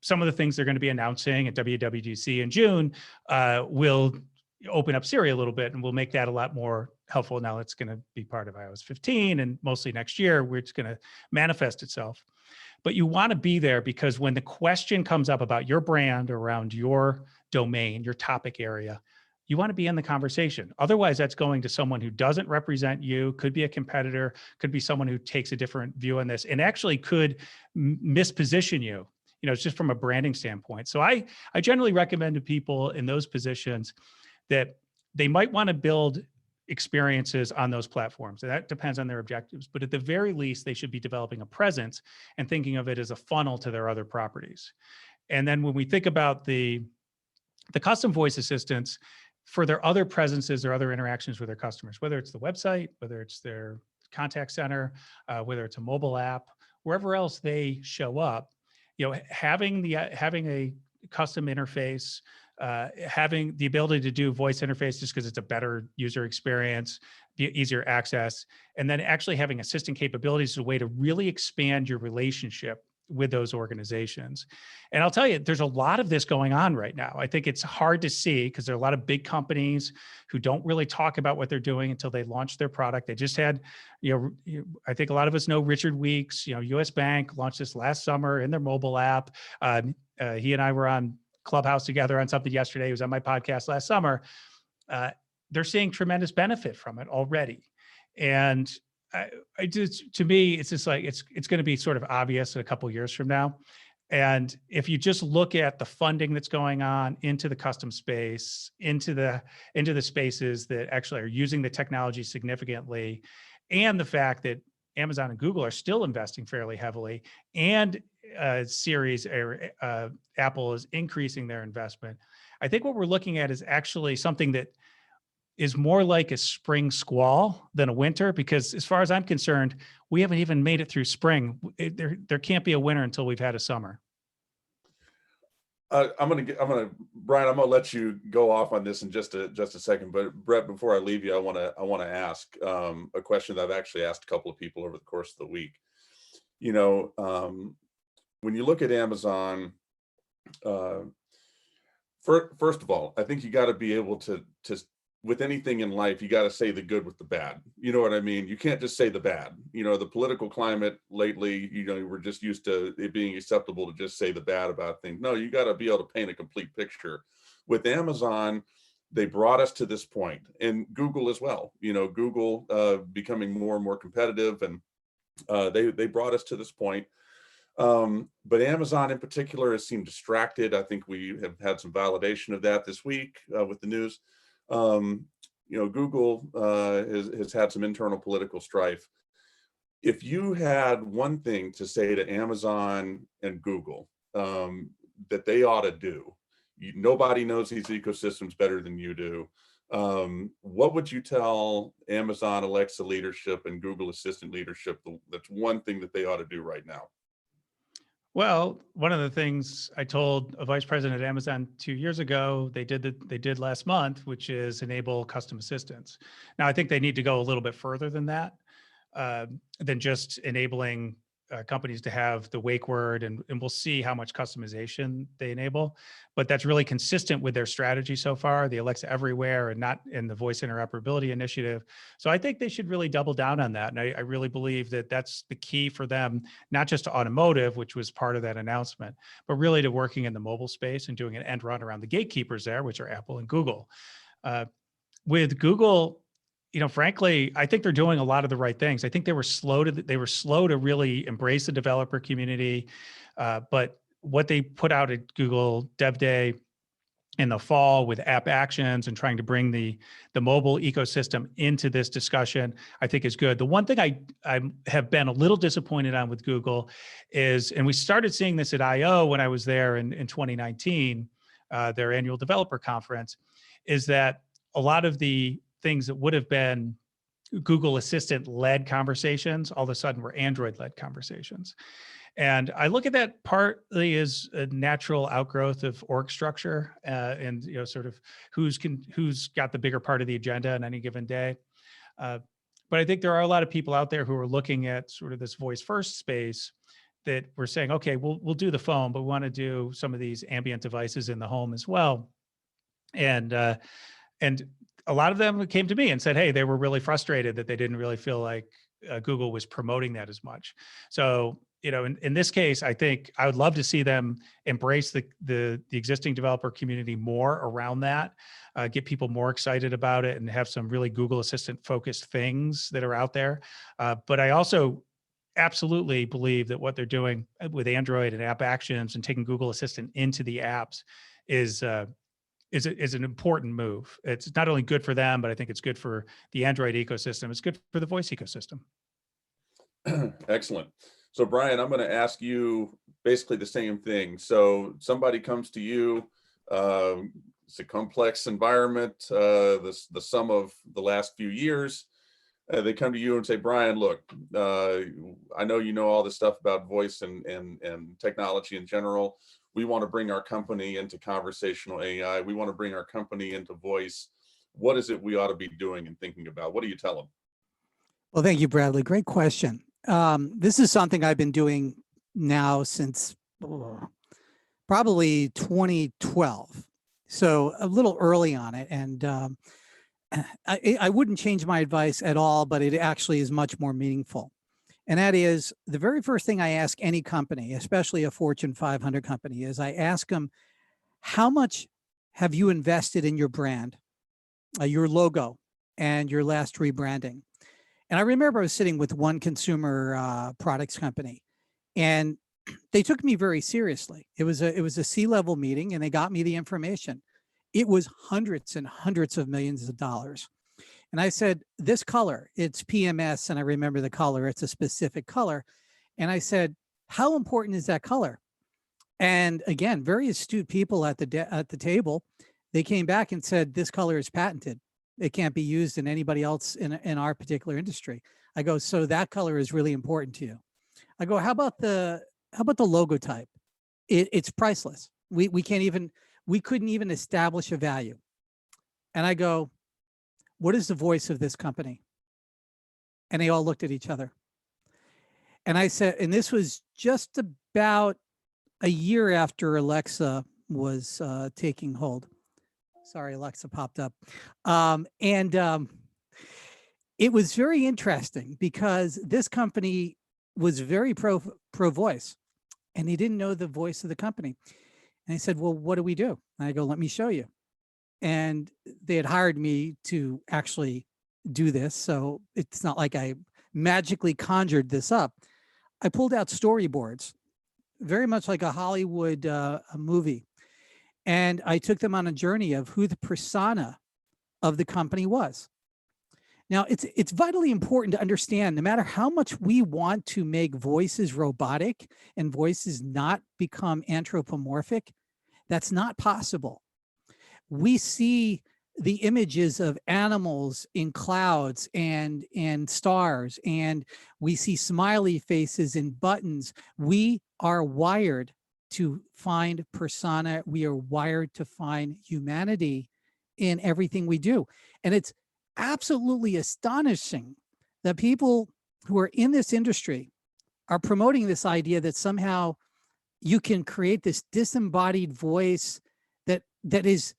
some of the things they're going to be announcing at WWDC in June will open up Siri a little bit, and we'll make that a lot more helpful. Now it's going to be part of iOS 15, and mostly next year, where it's going to manifest itself. But you want to be there because when the question comes up about your brand around your domain, your topic area, you want to be in the conversation. Otherwise, that's going to someone who doesn't represent you, could be a competitor, could be someone who takes a different view on this, and actually could misposition you. It's just from a branding standpoint. So I generally recommend to people in those positions that they might want to build experiences on those platforms. And that depends on their objectives. But at the very least, they should be developing a presence and thinking of it as a funnel to their other properties. And then when we think about the custom voice assistants, for their other presences or other interactions with their customers, whether it's the website, whether it's their contact center, whether it's a mobile app, wherever else they show up, having a custom interface, having the ability to do voice interface just because it's a better user experience, easier access, and then actually having assistant capabilities is a way to really expand your relationship with those organizations. And I'll tell you, there's a lot of this going on right now. I think it's hard to see because there are a lot of big companies who don't really talk about what they're doing until they launch their product. They just had, I think a lot of us know Richard Weeks, US Bank launched this last summer in their mobile app. He and I were on Clubhouse together on something yesterday. He was on my podcast last summer. They're seeing tremendous benefit from it already. And to me, it's just like, it's going to be sort of obvious in a couple of years from now. And if you just look at the funding that's going on into the custom space, into the spaces that actually are using the technology significantly, and the fact that Amazon and Google are still investing fairly heavily, and Apple is increasing their investment, I think what we're looking at is actually something that is more like a spring squall than a winter, because as far as I'm concerned, we haven't even made it through spring. There can't be a winter until we've had a summer. Brian, I'm gonna let you go off on this in just a second, but Bret, before I leave you, I want to ask a question that I've actually asked a couple of people over the course of the week. When you look at Amazon, first of all, I think you got to be able to with anything in life, you got to say the good with the bad. You know what I mean? You can't just say the bad. The political climate lately, we're just used to it being acceptable to just say the bad about things. No, you got to be able to paint a complete picture. With Amazon, they brought us to this point, and Google as well. Google becoming more and more competitive, and they brought us to this point. But Amazon in particular has seemed distracted. I think we have had some validation of that this week with the news. Google has had some internal political strife. If you had one thing to say to Amazon and Google that they ought to do, nobody knows these ecosystems better than you do. What would you tell Amazon Alexa leadership and Google Assistant leadership that's one thing that they ought to do right now? Well, one of the things I told a vice president at Amazon 2 years ago, they did last month, which is enable custom assistants. Now, I think they need to go a little bit further than that, than just enabling companies to have the wake word, and we'll see how much customization they enable. But that's really consistent with their strategy so far, the Alexa Everywhere, and not in the voice interoperability initiative. So I think they should really double down on that. And I really believe that that's the key for them, not just to automotive, which was part of that announcement, but really to working in the mobile space and doing an end run around the gatekeepers there, which are Apple and Google. With Google, frankly, I think they're doing a lot of the right things. I think they were slow to really embrace the developer community. But what they put out at Google Dev Day in the fall with app actions and trying to bring the mobile ecosystem into this discussion, I think is good. The one thing I have been a little disappointed on with Google is, and we started seeing this at I/O when I was there in 2019, their annual developer conference, is that a lot of the things that would have been Google Assistant led conversations, all of a sudden were Android led conversations. And I look at that partly as a natural outgrowth of org structure, and sort of who's got the bigger part of the agenda on any given day. But I think there are a lot of people out there who are looking at sort of this voice first space that we're saying, okay, we'll do the phone, but we want to do some of these ambient devices in the home as well. And a lot of them came to me and said, hey, they were really frustrated that they didn't really feel like Google was promoting that as much. So, in this case, I think I would love to see them embrace the existing developer community more around that, get people more excited about it, and have some really Google Assistant focused things that are out there. But I also absolutely believe that what they're doing with Android and app actions and taking Google Assistant into the apps is an important move. It's not only good for them, but I think it's good for the Android ecosystem. It's good for the voice ecosystem. Excellent. So Brian, I'm going to ask you basically the same thing. So somebody comes to you, it's a complex environment, the sum of the last few years. They come to you and say, Brian, look, I know you know all this stuff about voice and technology in general. We want to bring our company into conversational AI. We want to bring our company into voice. What is it we ought to be doing and thinking about? What do you tell them? Well, thank you, Bradley. Great question. This is something I've been doing now since probably 2012. So a little early on it. And I wouldn't change my advice at all, but it actually is much more meaningful. And that is the very first thing I ask any company, especially a Fortune 500 company, is I ask them, how much have you invested in your brand, your logo, and your last rebranding? And I remember I was sitting with one consumer products company, and they took me very seriously. It was a C-level meeting, and they got me the information. It was hundreds and hundreds of millions of dollars. And I said, this color, it's PMS, and I remember the color, it's a specific color. And I said, how important is that color? And again, very astute people at the table, they came back and said, this color is patented. It can't be used in anybody else in our particular industry. I go, so that color is really important to you. I go, how about the logo type? It's priceless. We couldn't even establish a value. And I go, what is the voice of this company? And they all looked at each other. And I said, and this was just about a year after Alexa was taking hold. Sorry, Alexa popped up. It was very interesting because this company was very pro voice, and they didn't know the voice of the company. And I said, well, what do we do? And I go, let me show you. And they had hired me to actually do this. So it's not like I magically conjured this up. I pulled out storyboards, very much like a Hollywood a movie. And I took them on a journey of who the persona of the company was. Now, it's vitally important to understand, no matter how much we want to make voices robotic and voices not become anthropomorphic, that's not possible. We see the images of animals in clouds and stars, and we see smiley faces and buttons. We are wired to find persona. We are wired to find humanity in everything we do. And it's absolutely astonishing that people who are in this industry are promoting this idea that somehow you can create this disembodied voice that is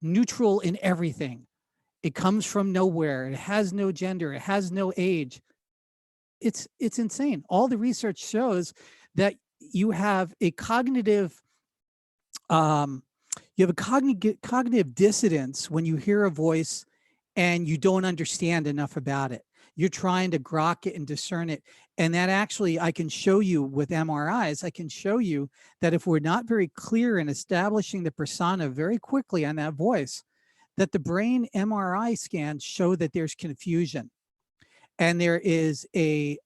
neutral in everything. It comes from nowhere. It has no gender. It has no age. It's insane. All the research shows that you have a cognitive dissonance when you hear a voice and you don't understand enough about it. You're trying to grok it and discern it. And that actually, I can show you with MRIs, I can show you that if we're not very clear in establishing the persona very quickly on that voice, that the brain MRI scans show that there's confusion and there is a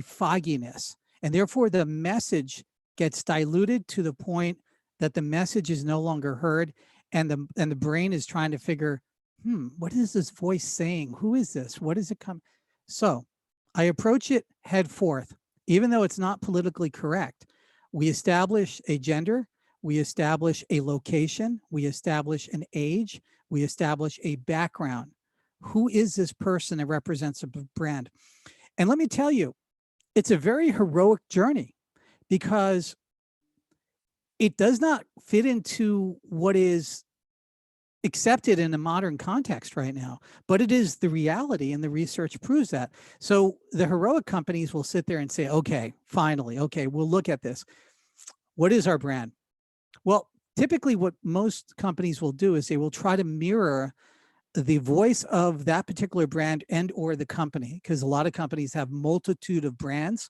fogginess. And therefore the message gets diluted to the point that the message is no longer heard, and the brain is trying to figure, what is this voice saying? Who is this? What is it come? So I approach it head forth, even though it's not politically correct. We establish a gender, we establish a location, we establish an age, we establish a background. Who is this person that represents a brand? And let me tell you, it's a very heroic journey because it does not fit into what is accepted in a modern context right now, but it is the reality, and the research proves that. So the heroic companies will sit there and say, okay, finally, okay, we'll look at this. What is our brand? Well, typically what most companies will do is they will try to mirror the voice of that particular brand and or the company, because a lot of companies have multitude of brands,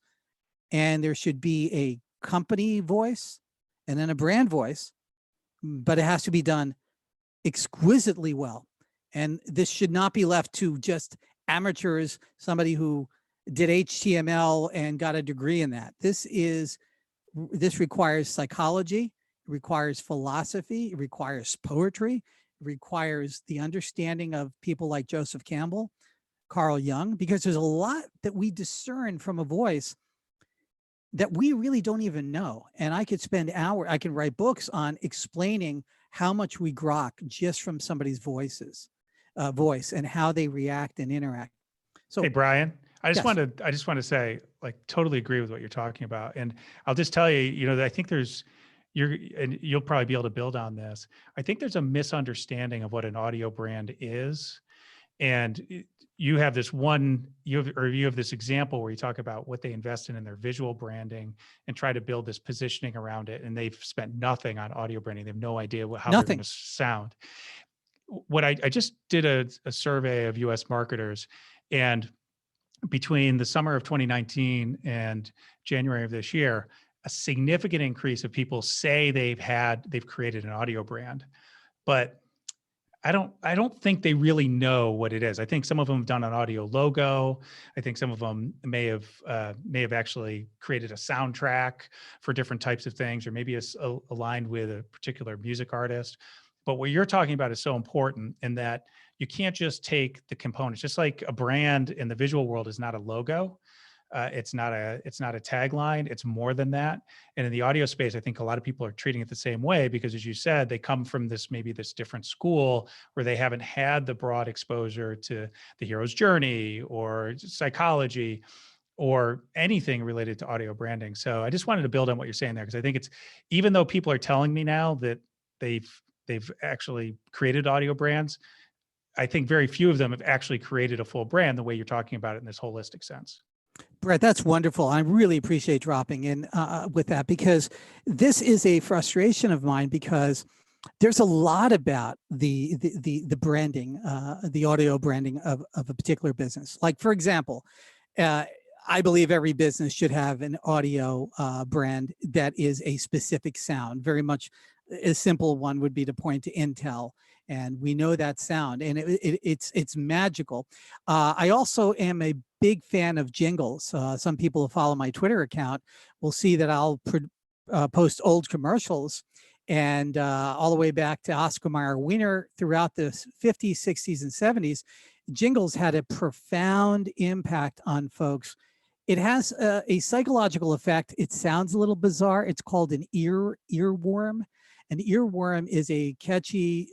and there should be a company voice and then a brand voice, but it has to be done exquisitely well. And this should not be left to just amateurs, somebody who did HTML and got a degree in that. This requires psychology, it requires philosophy, it requires poetry, it requires the understanding of people like Joseph Campbell, Carl Jung, because there's a lot that we discern from a voice that we really don't even know. And I could spend hours, I can write books on explaining how much we grok just from somebody's voice and how they react and interact. So, hey, Brian, I just yes. want to say, like, totally agree with what you're talking about. And I'll just tell you, I think and you'll probably be able to build on this. I think there's a misunderstanding of what an audio brand is. And you have this example where you talk about what they invest in their visual branding and try to build this positioning around it. And they've spent nothing on audio branding. They have no idea how they're going to sound. What I just did a survey of US marketers, and between the summer of 2019 and January of this year, a significant increase of people say they've created an audio brand, but I don't think they really know what it is. I think some of them have done an audio logo. I think some of them may have actually created a soundtrack for different types of things, or maybe it's aligned with a particular music artist. But what you're talking about is so important, in that you can't just take the components. Just like a brand in the visual world is not a logo. It's not a tagline. It's more than that. And in the audio space, I think a lot of people are treating it the same way because, as you said, they come from this different school where they haven't had the broad exposure to the hero's journey or psychology or anything related to audio branding. So I just wanted to build on what you're saying there, because I think it's, even though people are telling me now that they've actually created audio brands, I think very few of them have actually created a full brand the way you're talking about it in this holistic sense. Brett, that's wonderful. I really appreciate dropping in with that, because this is a frustration of mine, because there's a lot about the branding, the audio branding of a particular business. Like, for example, I believe every business should have an audio brand that is a specific sound. Very much a simple one would be to point to Intel, and we know that sound, and it's magical. I also am a big fan of jingles. Some people who follow my Twitter account will see that I'll post old commercials, and all the way back to Oscar Mayer Wiener throughout the 50s, 60s, and 70s. Jingles had a profound impact on folks. It has a psychological effect. It sounds a little bizarre. It's called an earworm. An earworm is a catchy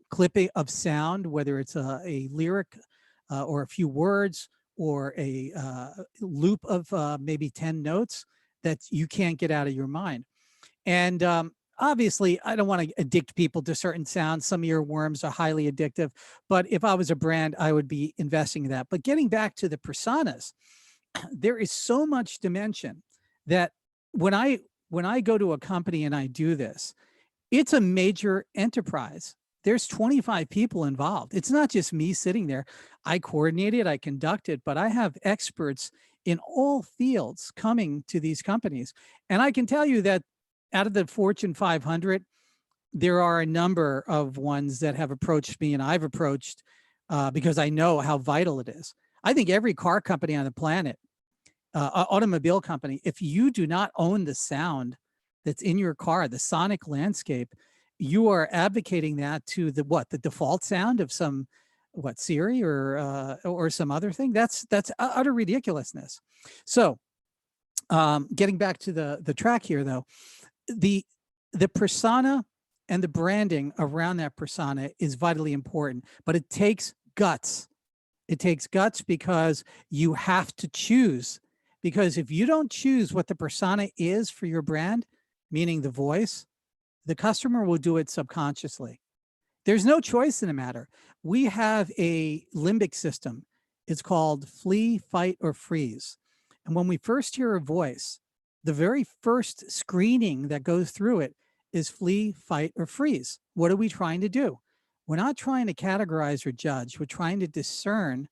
clipping of sound, whether it's a lyric or a few words or a loop of maybe 10 notes that you can't get out of your mind. And obviously, I don't want to addict people to certain sounds. Some earworms are highly addictive, but if I was a brand, I would be investing in that. But getting back to the personas, there is so much dimension that when I go to a company and I do this, it's a major enterprise. There's 25 people involved. It's not just me sitting there. I coordinate it, I conduct it, but I have experts in all fields coming to these companies. And I can tell you that out of the Fortune 500, there are a number of ones that have approached me, and I've approached because I know how vital it is. I think every car company on the planet, automobile company, if you do not own the sound that's in your car, the sonic landscape, you are advocating that to the default sound of some Siri or some other thing. That's utter ridiculousness. So getting back to the track here, though, the persona and the branding around that persona is vitally important, but it takes guts. It takes guts because you have to choose. Because if you don't choose what the persona is for your brand, meaning the voice, the customer will do it subconsciously. There's no choice in the matter. We have a limbic system. It's called flee, fight, or freeze. And when we first hear a voice, the very first screening that goes through it is flee, fight, or freeze. What are we trying to do? We're not trying to categorize or judge. We're trying to discern,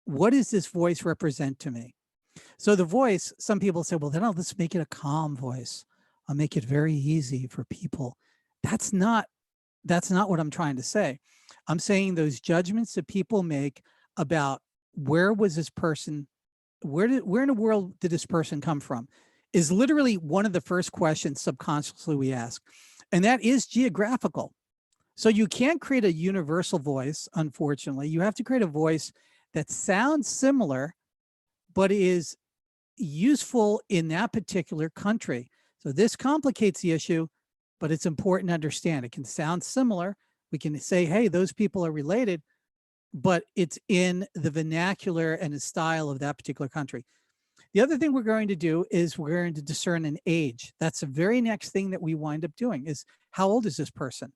what does this voice represent to me? So the voice, some people say, well, then let's make it a calm voice. I'll make it very easy for people. That's not what I'm trying to say. I'm saying those judgments that people make about where was this person, where in the world did this person come from, is literally one of the first questions subconsciously we ask. And that is geographical. So you can't create a universal voice, unfortunately. You have to create a voice that sounds similar, but is useful in that particular country. So this complicates the issue, but it's important to understand. It can sound similar. We can say, hey, those people are related, but it's in the vernacular and the style of that particular country. The other thing we're going to do is we're going to discern an age. That's the very next thing that we wind up doing is, how old is this person?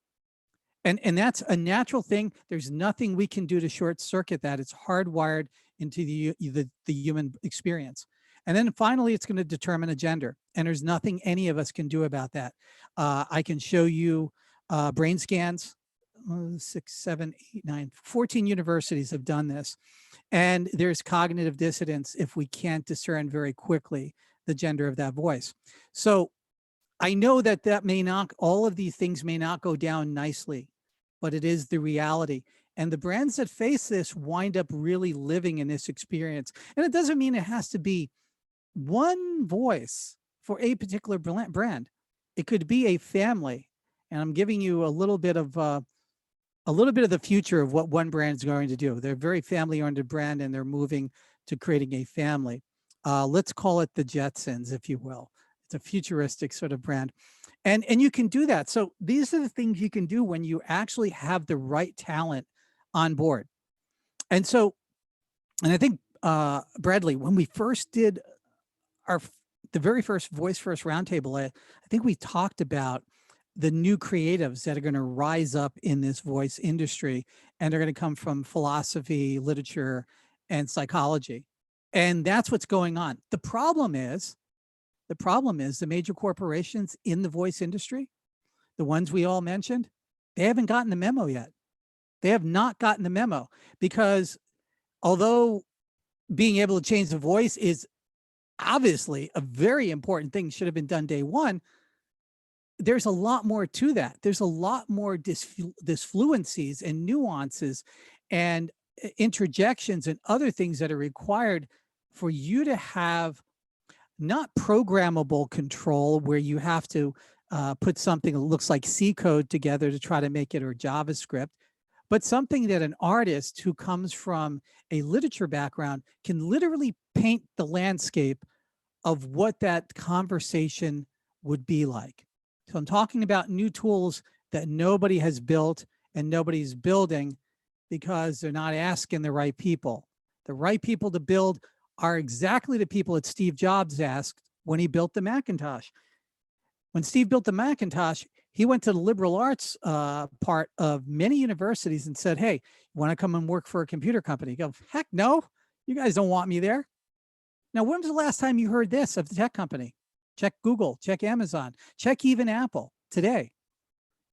And that's a natural thing. There's nothing we can do to short circuit that. It's hardwired into the human experience. And then finally, it's going to determine a gender. And there's nothing any of us can do about that. I can show you brain scans, 6, 7, 8, 9, 14 universities have done this. And there's cognitive dissonance if we can't discern very quickly the gender of that voice. So I know that may not, all of these things may not go down nicely, but it is the reality. And the brands that face this wind up really living in this experience. And it doesn't mean it has to be one voice for a particular brand. It could be a family. And I'm giving you a little bit of the future of what one brand is going to do. They're a very family-oriented brand, and they're moving to creating a family. Let's call it the Jetsons, if you will. It's a futuristic sort of brand. And you can do that. So these are the things you can do when you actually have the right talent on board. And so, and I think, Bradley, when we first did the very first Voice First Roundtable, I think we talked about the new creatives that are going to rise up in this voice industry, and they're going to come from philosophy, literature, and psychology. And that's what's going on. The problem is the major corporations in the voice industry, the ones we all mentioned, they haven't gotten the memo yet. They have not gotten the memo, because although being able to change the voice is obviously a very important thing, should have been done day one, there's a lot more to that. There's a lot more disfluencies and nuances and interjections and other things that are required for you to have not programmable control, where you have to put something that looks like C code together to try to make it, or JavaScript, but something that an artist who comes from a literature background can literally paint the landscape of what that conversation would be like. So I'm talking about new tools that nobody has built and nobody's building, because they're not asking the right people. The right people to build are exactly the people that Steve Jobs asked when he built the Macintosh. When Steve built the Macintosh, he went to the liberal arts part of many universities and said, hey, you want to come and work for a computer company? Go, heck no, you guys don't want me there. Now, when was the last time you heard this of the tech company? Check Google, check Amazon, check even Apple today.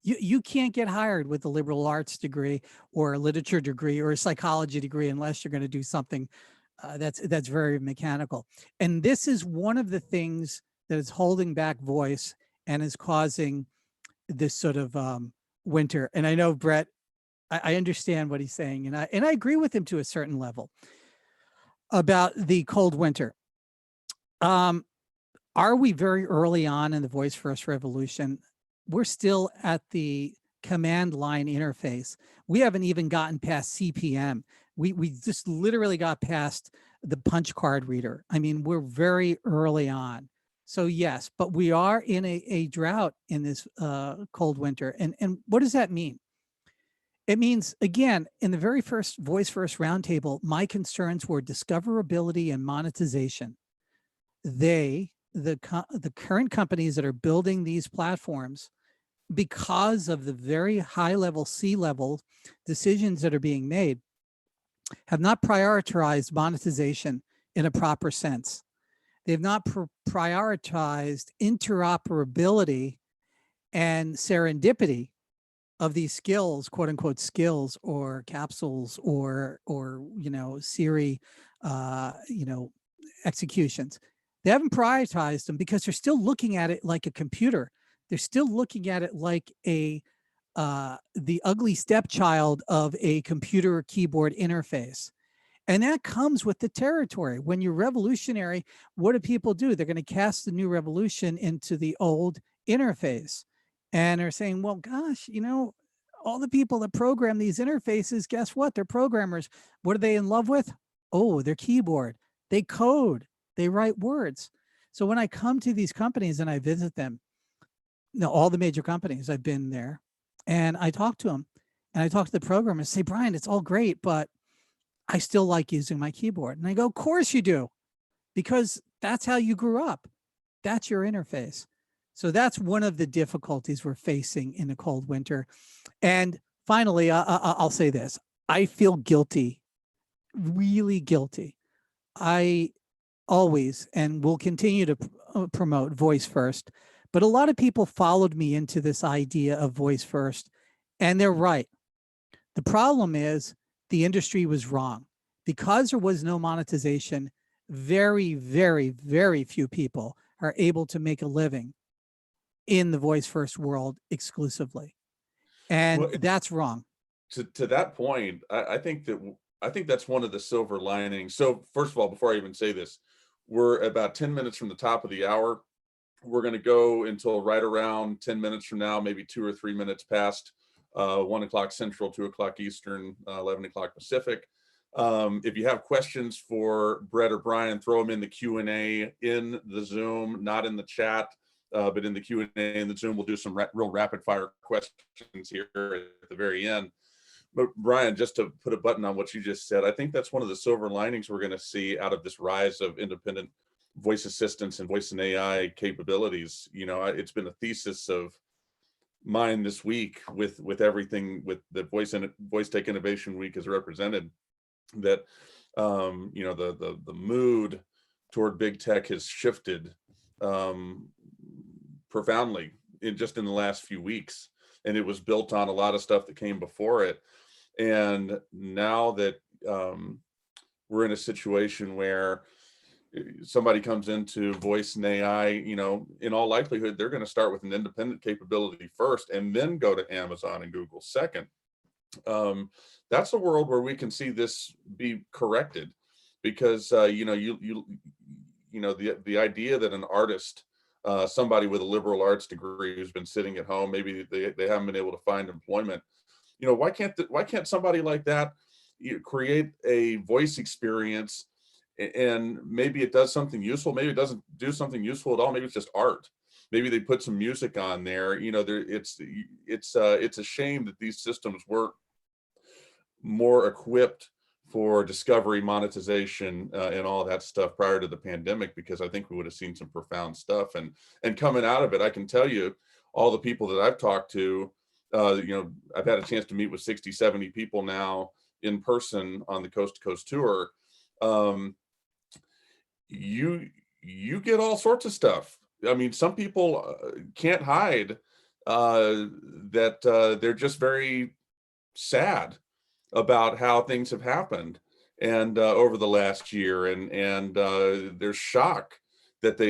You can't get hired with a liberal arts degree or a literature degree or a psychology degree unless you're going to do something that's very mechanical. And this is one of the things that is holding back voice and is causing this sort of winter. And I know, Bret, I understand what he's saying, and I agree with him to a certain level about the cold winter. Are we very early on in the voice first revolution? we're still at the command line interface. We haven't even gotten past CPM. We just literally got past the punch card reader. I mean, we're very early on. So yes, but we are in a drought in this cold winter. And what does that mean? It means, again, in the very first Voice First Roundtable, my concerns were discoverability and monetization. The current companies that are building these platforms, because of the very high level, C-level decisions that are being made, have not prioritized monetization in a proper sense. They've not prioritized interoperability and serendipity of these skills, quote unquote skills, or capsules, or Siri, executions. They haven't prioritized them because they're still looking at it like a computer. They're still looking at it like the ugly stepchild of a computer keyboard interface. And that comes with the territory. When you're revolutionary, what do people do? They're going to cast the new revolution into the old interface. And they're saying, well, gosh, all the people that program these interfaces, guess what? They're programmers. What are they in love with? Oh, their keyboard. They code. They write words. So when I come to these companies and I visit them, all the major companies, I've been there, and I talk to them, and I talk to the programmers, say, Brian, it's all great, but I still like using my keyboard. And I go, of course you do, because that's how you grew up. That's your interface. So that's one of the difficulties we're facing in the cold winter. And finally, I'll say this. I feel guilty, really guilty. I always and will continue to promote Voice First, but a lot of people followed me into this idea of Voice First, and they're right. The problem is the industry was wrong. Because there was no monetization, very, very, very few people are able to make a living in the Voice First world exclusively. And that's wrong. To that point, I think that's one of the silver linings. So first of all, before I even say this, we're about 10 minutes from the top of the hour. We're going to go until right around 10 minutes from now, maybe 2 or 3 minutes past 1 o'clock Central, 2 o'clock Eastern, 11 o'clock Pacific. If you have questions for Bret or Brian, throw them in the Q&A in the Zoom, not in the chat, but in the Q&A in the Zoom. We'll do some real rapid fire questions here at the very end. But Brian, just to put a button on what you just said, I think that's one of the silver linings we're going to see out of this rise of independent voice assistants and voice and AI capabilities. It's been a thesis of mine this week with everything with the Voice Tech Innovation Week is represented, that the mood toward big tech has shifted profoundly in the last few weeks, and it was built on a lot of stuff that came before it. And now that we're in a situation where somebody comes into voice and AI, in all likelihood, they're going to start with an independent capability first and then go to Amazon and Google second. That's a world where we can see this be corrected, because the idea that an artist, somebody with a liberal arts degree who's been sitting at home, maybe they haven't been able to find employment, why can't somebody like that create a voice experience, and maybe it does something useful, maybe it doesn't do something useful at all, maybe it's just art, maybe they put some music on there. It's a shame that these systems weren't more equipped for discovery, monetization, and all that stuff prior to the pandemic, because I think we would have seen some profound stuff. And coming out of it, I can tell you, all the people that I've talked to, I've had a chance to meet with 60, 70 people now in person on the Coast to Coast tour. You get all sorts of stuff. I mean, some people can't hide that they're just very sad about how things have happened and over the last year, and there's shock that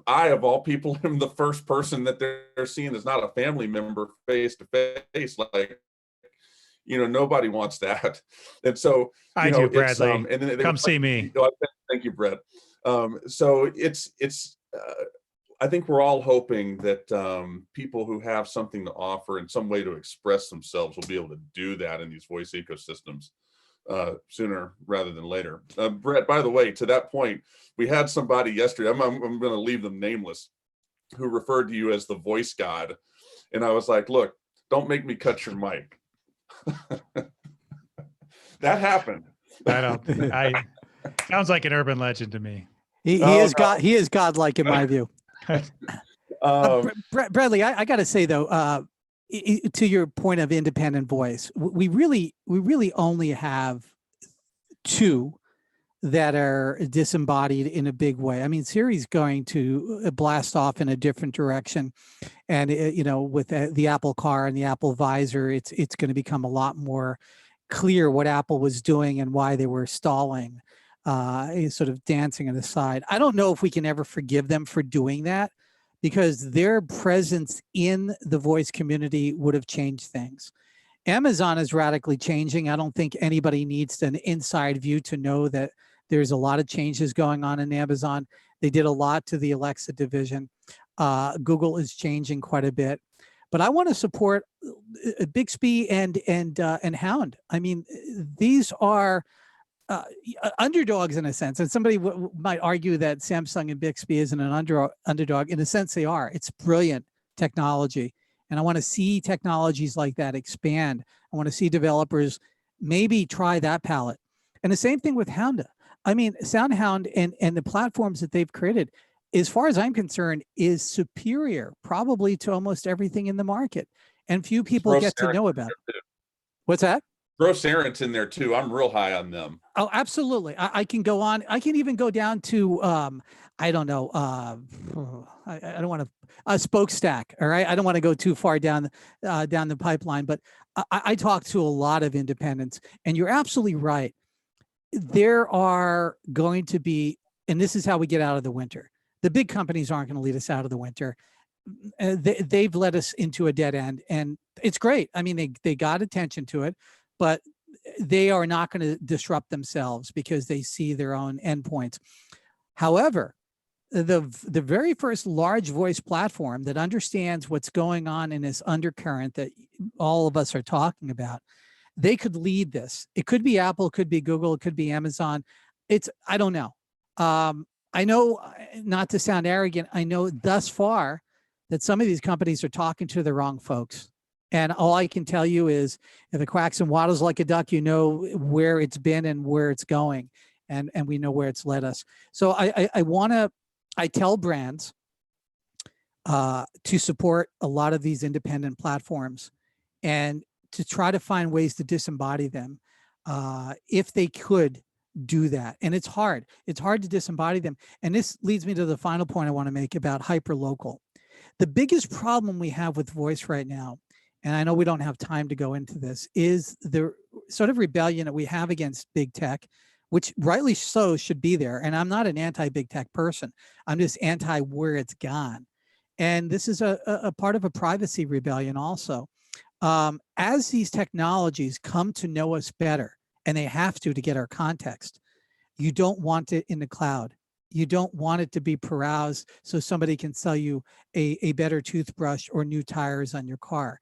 I of all people am the first person that they're seeing that's not a family member face to face. Like, nobody wants that. And so I do, Bradley. and then come see me. Thank you, Bret. So it's I think we're all hoping that people who have something to offer and some way to express themselves will be able to do that in these voice ecosystems sooner rather than later. Bret, by the way, to that point, we had somebody yesterday, I'm going to leave them nameless, who referred to you as the voice god. And I was like, look, don't make me cut your mic. That happened. Sounds like an urban legend to me. He is God. He is godlike in my view. Bradley, I got to say though, to your point of independent voice, we really only have two that are disembodied in a big way. I mean, Siri's going to blast off in a different direction, and with the Apple Car and the Apple Visor, it's going to become a lot more clear what Apple was doing and why they were stalling, sort of dancing on the side. I don't know if we can ever forgive them for doing that, because their presence in the voice community would have changed things. Amazon is radically changing. I don't think anybody needs an inside view to know that there's a lot of changes going on in Amazon. They did a lot to the Alexa division. Google is changing quite a bit. But I want to support Bixby and Hound. I mean, these are underdogs in a sense. And somebody might argue that Samsung and Bixby isn't an underdog. In a sense, they are. It's brilliant technology. And I want to see technologies like that expand. I want to see developers maybe try that palette. And the same thing with Hounda. I mean, SoundHound and the platforms that they've created, as far as I'm concerned, is superior probably to almost everything in the market. And few people get to know about it. What's that? Gross Errant's in there too. I'm real high on them. Oh, absolutely. I can go on. I can even go down to, I don't know. I don't want to, Smokestack. All right. I don't want to go too far down the pipeline, but I talk to a lot of independents, and you're absolutely right. There are going to be, and this is how we get out of the winter. The big companies aren't going to lead us out of the winter. They've led us into a dead end, and it's great. I mean, they got attention to it, but they are not going to disrupt themselves because they see their own endpoints. However, the very first large voice platform that understands what's going on in this undercurrent that all of us are talking about, they could lead this. It could be Apple, it could be Google, it could be Amazon. I don't know. I know, not to sound arrogant, I know thus far that some of these companies are talking to the wrong folks. And all I can tell you is, if it quacks and waddles like a duck, you know where it's been and where it's going. And we know where it's led us. So I tell brands to support a lot of these independent platforms and to try to find ways to disembody them if they could do that. And it's hard. It's hard to disembody them. And this leads me to the final point I want to make about hyperlocal. The biggest problem we have with voice right now, and I know we don't have time to go into this, is the sort of rebellion that we have against big tech, which rightly so should be there. And I'm not an anti-big tech person. I'm just anti where it's gone. And this is a part of a privacy rebellion also. As these technologies come to know us better, and they have to get our context, you don't want it in the cloud. You don't want it to be perused so somebody can sell you a better toothbrush or new tires on your car.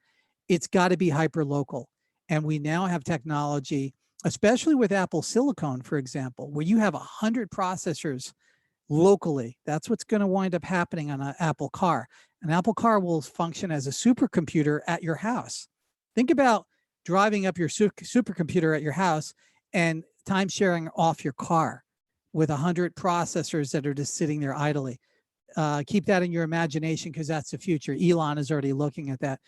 It's got to be hyper local. And we now have technology, especially with Apple Silicon, for example, where you have 100 processors locally. That's what's going to wind up happening on an Apple Car. An Apple Car will function as a supercomputer at your house. Think about driving up your supercomputer at your house and time sharing off your car with 100 processors that are just sitting there idly. Keep that in your imagination, because that's the future. Elon is already looking at that.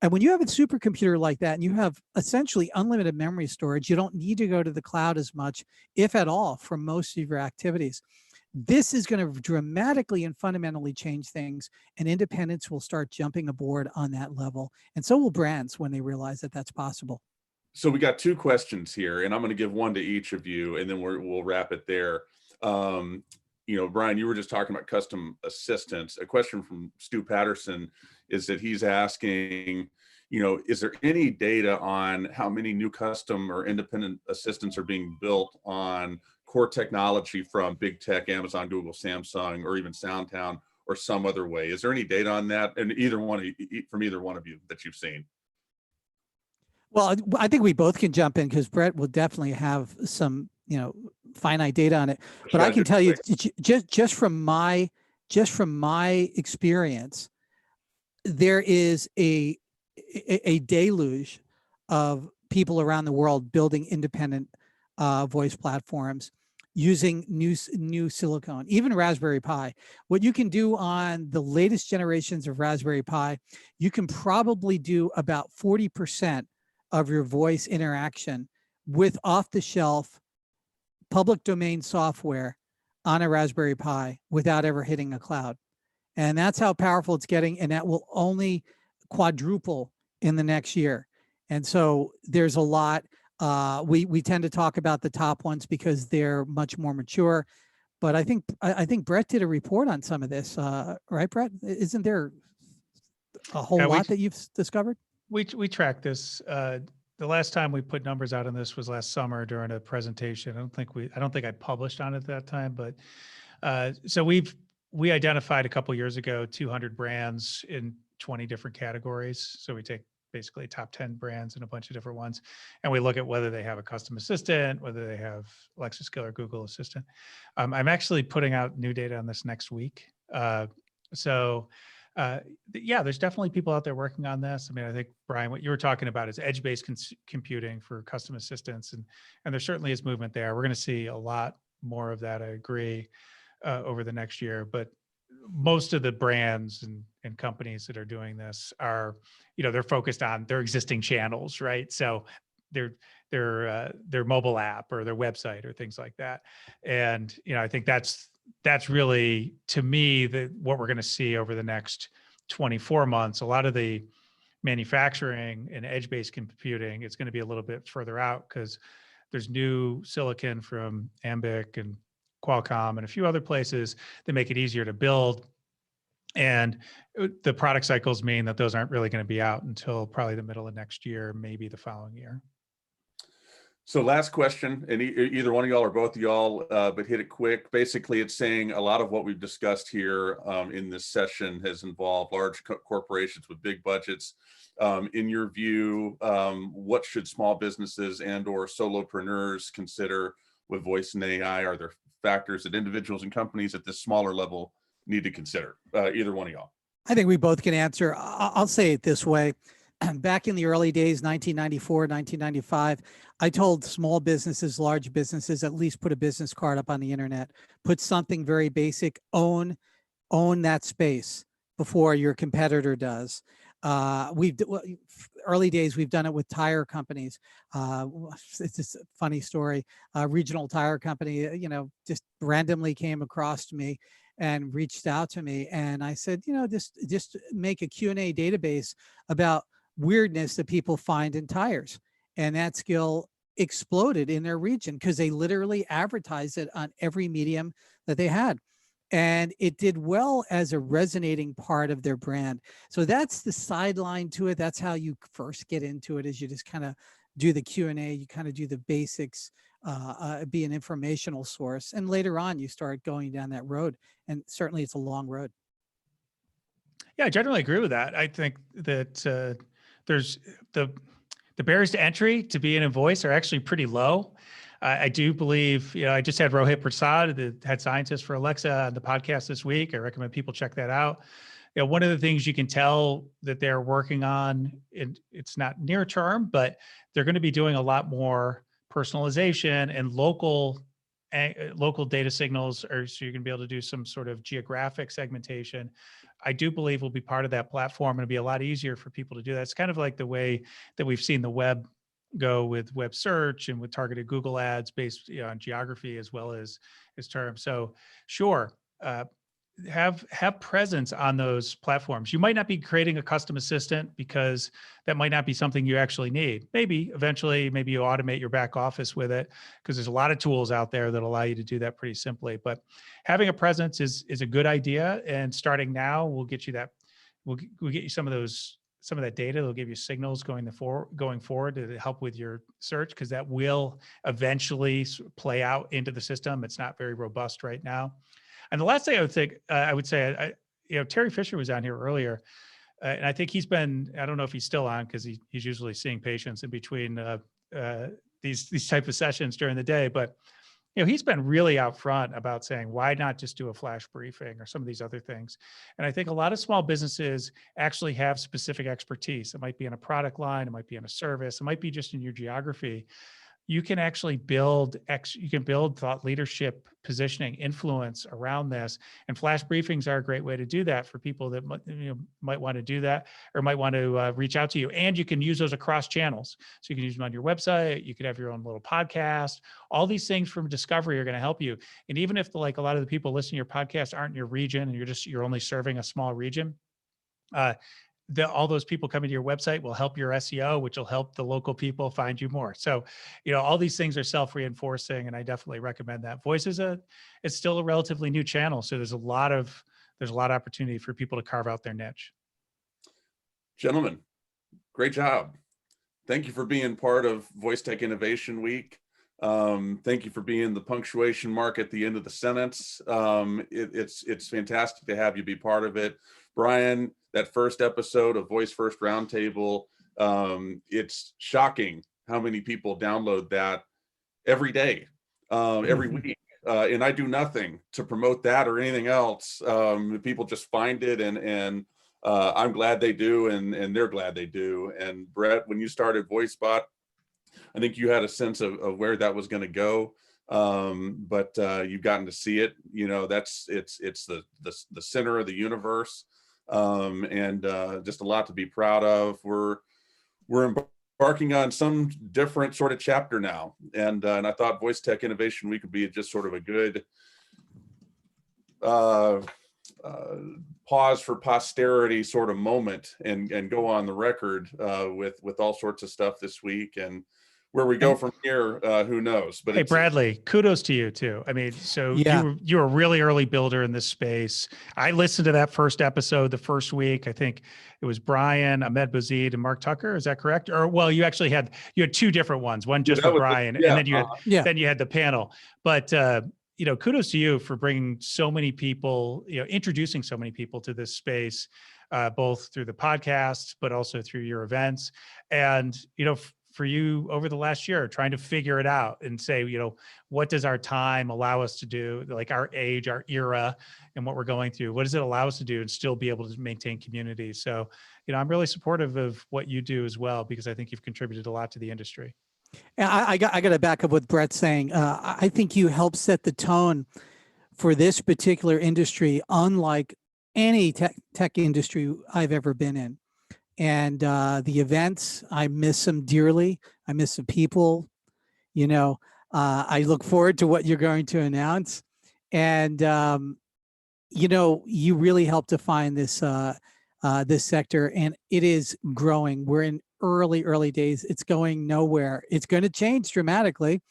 And when you have a supercomputer like that and you have essentially unlimited memory storage, you don't need to go to the cloud as much, if at all, for most of your activities. This is going to dramatically and fundamentally change things, and independents will start jumping aboard on that level. And so will brands when they realize that that's possible. So we got two questions here, and I'm going to give one to each of you, and then we'll wrap it there. Brian, you were just talking about custom assistants. A question from Stu Patterson is that he's asking, is there any data on how many new custom or independent assistants are being built on core technology from big tech, Amazon, Google, Samsung, or even SoundHound, or some other way? Is there any data on that? And from either one of you that you've seen? Well, I think we both can jump in because Bret will definitely have some, finite data on it. But I can tell you, just from my experience, there is a deluge of people around the world building independent voice platforms using new silicon, even Raspberry Pi. What you can do on the latest generations of Raspberry Pi, you can probably do about 40% of your voice interaction with off-the-shelf public domain software on a Raspberry Pi without ever hitting a cloud. And that's how powerful it's getting. And that will only quadruple in the next year. And so there's a lot. We tend to talk about the top ones because they're much more mature. But I think Bret did a report on some of this, right, Bret? Isn't there a whole lot that you've discovered? We track this. The last time we put numbers out on this was last summer during a presentation. I don't think I published on it at that time, but so we identified a couple years ago 200 brands in 20 different categories. So we take basically top 10 brands and a bunch of different ones, and we look at whether they have a custom assistant, whether they have Alexa Skill or Google Assistant. I'm actually putting out new data on this next week. Yeah, there's definitely people out there working on this. I mean, I think, Brian, what you were talking about is edge-based computing for custom assistants, and there certainly is movement there. We're going to see a lot more of that, I agree, over the next year. But most of the brands and companies that are doing this are, they're focused on their existing channels, right? So their mobile app or their website or things like that. And, I think that's really, to me, what we're going to see over the next 24 months. A lot of the manufacturing and edge-based computing, it's going to be a little bit further out because there's new silicon from Ambic and Qualcomm and a few other places that make it easier to build. And the product cycles mean that those aren't really going to be out until probably the middle of next year, maybe the following year. So last question, and either one of y'all or both of y'all, but hit it quick. Basically, it's saying a lot of what we've discussed here in this session has involved large corporations with big budgets. In your view, what should small businesses and or solopreneurs consider with voice and AI? Are there factors that individuals and companies at this smaller level need to consider? Either one of y'all. I think we both can answer. I'll say it this way. Back in the early days, 1994, 1995, I told small businesses, large businesses, at least put a business card up on the internet, put something very basic, own that space before your competitor does. Early days, we've done it with tire companies. It's just a funny story. A regional tire company, just randomly came across me and reached out to me. And I said, just make a Q&A database about weirdness that people find in tires. And that skill exploded in their region because they literally advertised it on every medium that they had. And it did well as a resonating part of their brand. So that's the sideline to it. That's how you first get into it, is you just kind of do the Q&A, you kind of do the basics, be an informational source. And later on, you start going down that road. And certainly it's a long road. Yeah, I generally agree with that. I think that there's the barriers to entry to be in a voice are actually pretty low. I do believe, I just had Rohit Prasad, the head scientist for Alexa, on the podcast this week. I recommend people check that out. One of the things you can tell that they're working on, it's not near term, but they're going to be doing a lot more personalization and local data signals, or so you're going to be able to do some sort of geographic segmentation. I do believe will be part of that platform, and it'll be a lot easier for people to do that. It's kind of like the way that we've seen the web go with web search and with targeted Google ads based on geography as well as terms. So sure, have presence on those platforms. You might not be creating a custom assistant because that might not be something you actually need. Maybe eventually, maybe you automate your back office with it, because there's a lot of tools out there that allow you to do that pretty simply. But having a presence is a good idea, and starting now will get you that. We'll get you some of that data. They'll give you signals going forward to help with your search, because that will eventually play out into the system. It's not very robust right now. And the last thing I would say, Terry Fisher was on here earlier, and I think he's been, I don't know if he's still on because he's usually seeing patients in between these type of sessions during the day, but he's been really out front about saying, why not just do a flash briefing or some of these other things? And I think a lot of small businesses actually have specific expertise. It might be in a product line, it might be in a service, it might be just in your geography. You can actually build thought leadership, positioning, influence around this. And flash briefings are a great way to do that for people that might want to do that or might want to reach out to you. And you can use those across channels. So you can use them on your website. You could have your own little podcast. All these things from discovery are going to help you. And even if a lot of the people listening to your podcast aren't in your region and you're only serving a small region, all those people coming to your website will help your SEO, which will help the local people find you more. So, all these things are self-reinforcing, and I definitely recommend that. Voice it's still a relatively new channel, so there's a lot of opportunity for people to carve out their niche. Gentlemen, great job. Thank you for being part of Voice Tech Innovation Week. Thank you for being the punctuation mark at the end of the sentence. It's fantastic to have you be part of it. Brian, that first episode of Voice First Roundtable, it's shocking how many people download that every day, every week. And I do nothing to promote that or anything else. People just find it, and I'm glad they do, and they're glad they do. And Bret, when you started Voicebot, I think you had a sense of where that was going to go, but you've gotten to see it. It's the center of the universe, and just a lot to be proud of. We're embarking on some different sort of chapter now, and I thought Voice Tech Innovation Week would be just sort of a good pause for posterity sort of moment, and go on the record with all sorts of stuff this week. And where we go from here, who knows? But hey, Bradley, kudos to you too. I mean, so Yeah. you were a really early builder in this space. I listened to that first episode the first week. I think it was Brian, Ahmed Bouzid, and Mark Tucker. Is that correct? Or well, you had two different ones. One just with Brian, and then you had the panel. But kudos to you for bringing so many people, introducing so many people to this space, both through the podcast, but also through your events. And, for you over the last year, trying to figure it out and say, what does our time allow us to do? Like our age, our era, and what we're going through, what does it allow us to do and still be able to maintain community? So, I'm really supportive of what you do as well, because I think you've contributed a lot to the industry. I got to back up what Bret's saying. I think you help set the tone for this particular industry, unlike any tech industry I've ever been in. And the events, I miss them dearly. I miss the people. I look forward to what you're going to announce. And you really help define this this sector, and it is growing. We're in early days. It's going nowhere. It's going to change dramatically.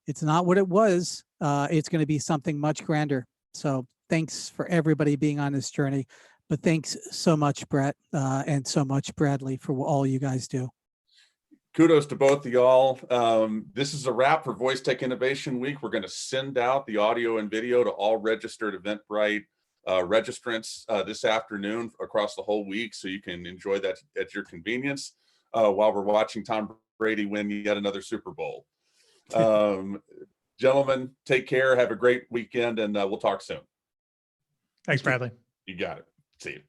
It's not what it was. It's going to be something much grander. So thanks for everybody being on this journey. But thanks so much, Bret, and so much, Bradley, for all you guys do. Kudos to both of y'all. This is a wrap for Voice Tech Innovation Week. We're going to send out the audio and video to all registered Eventbrite registrants this afternoon across the whole week, so you can enjoy that at your convenience while we're watching Tom Brady win yet another Super Bowl. Gentlemen, take care. Have a great weekend, and we'll talk soon. Thanks, Bradley. You got it. See you.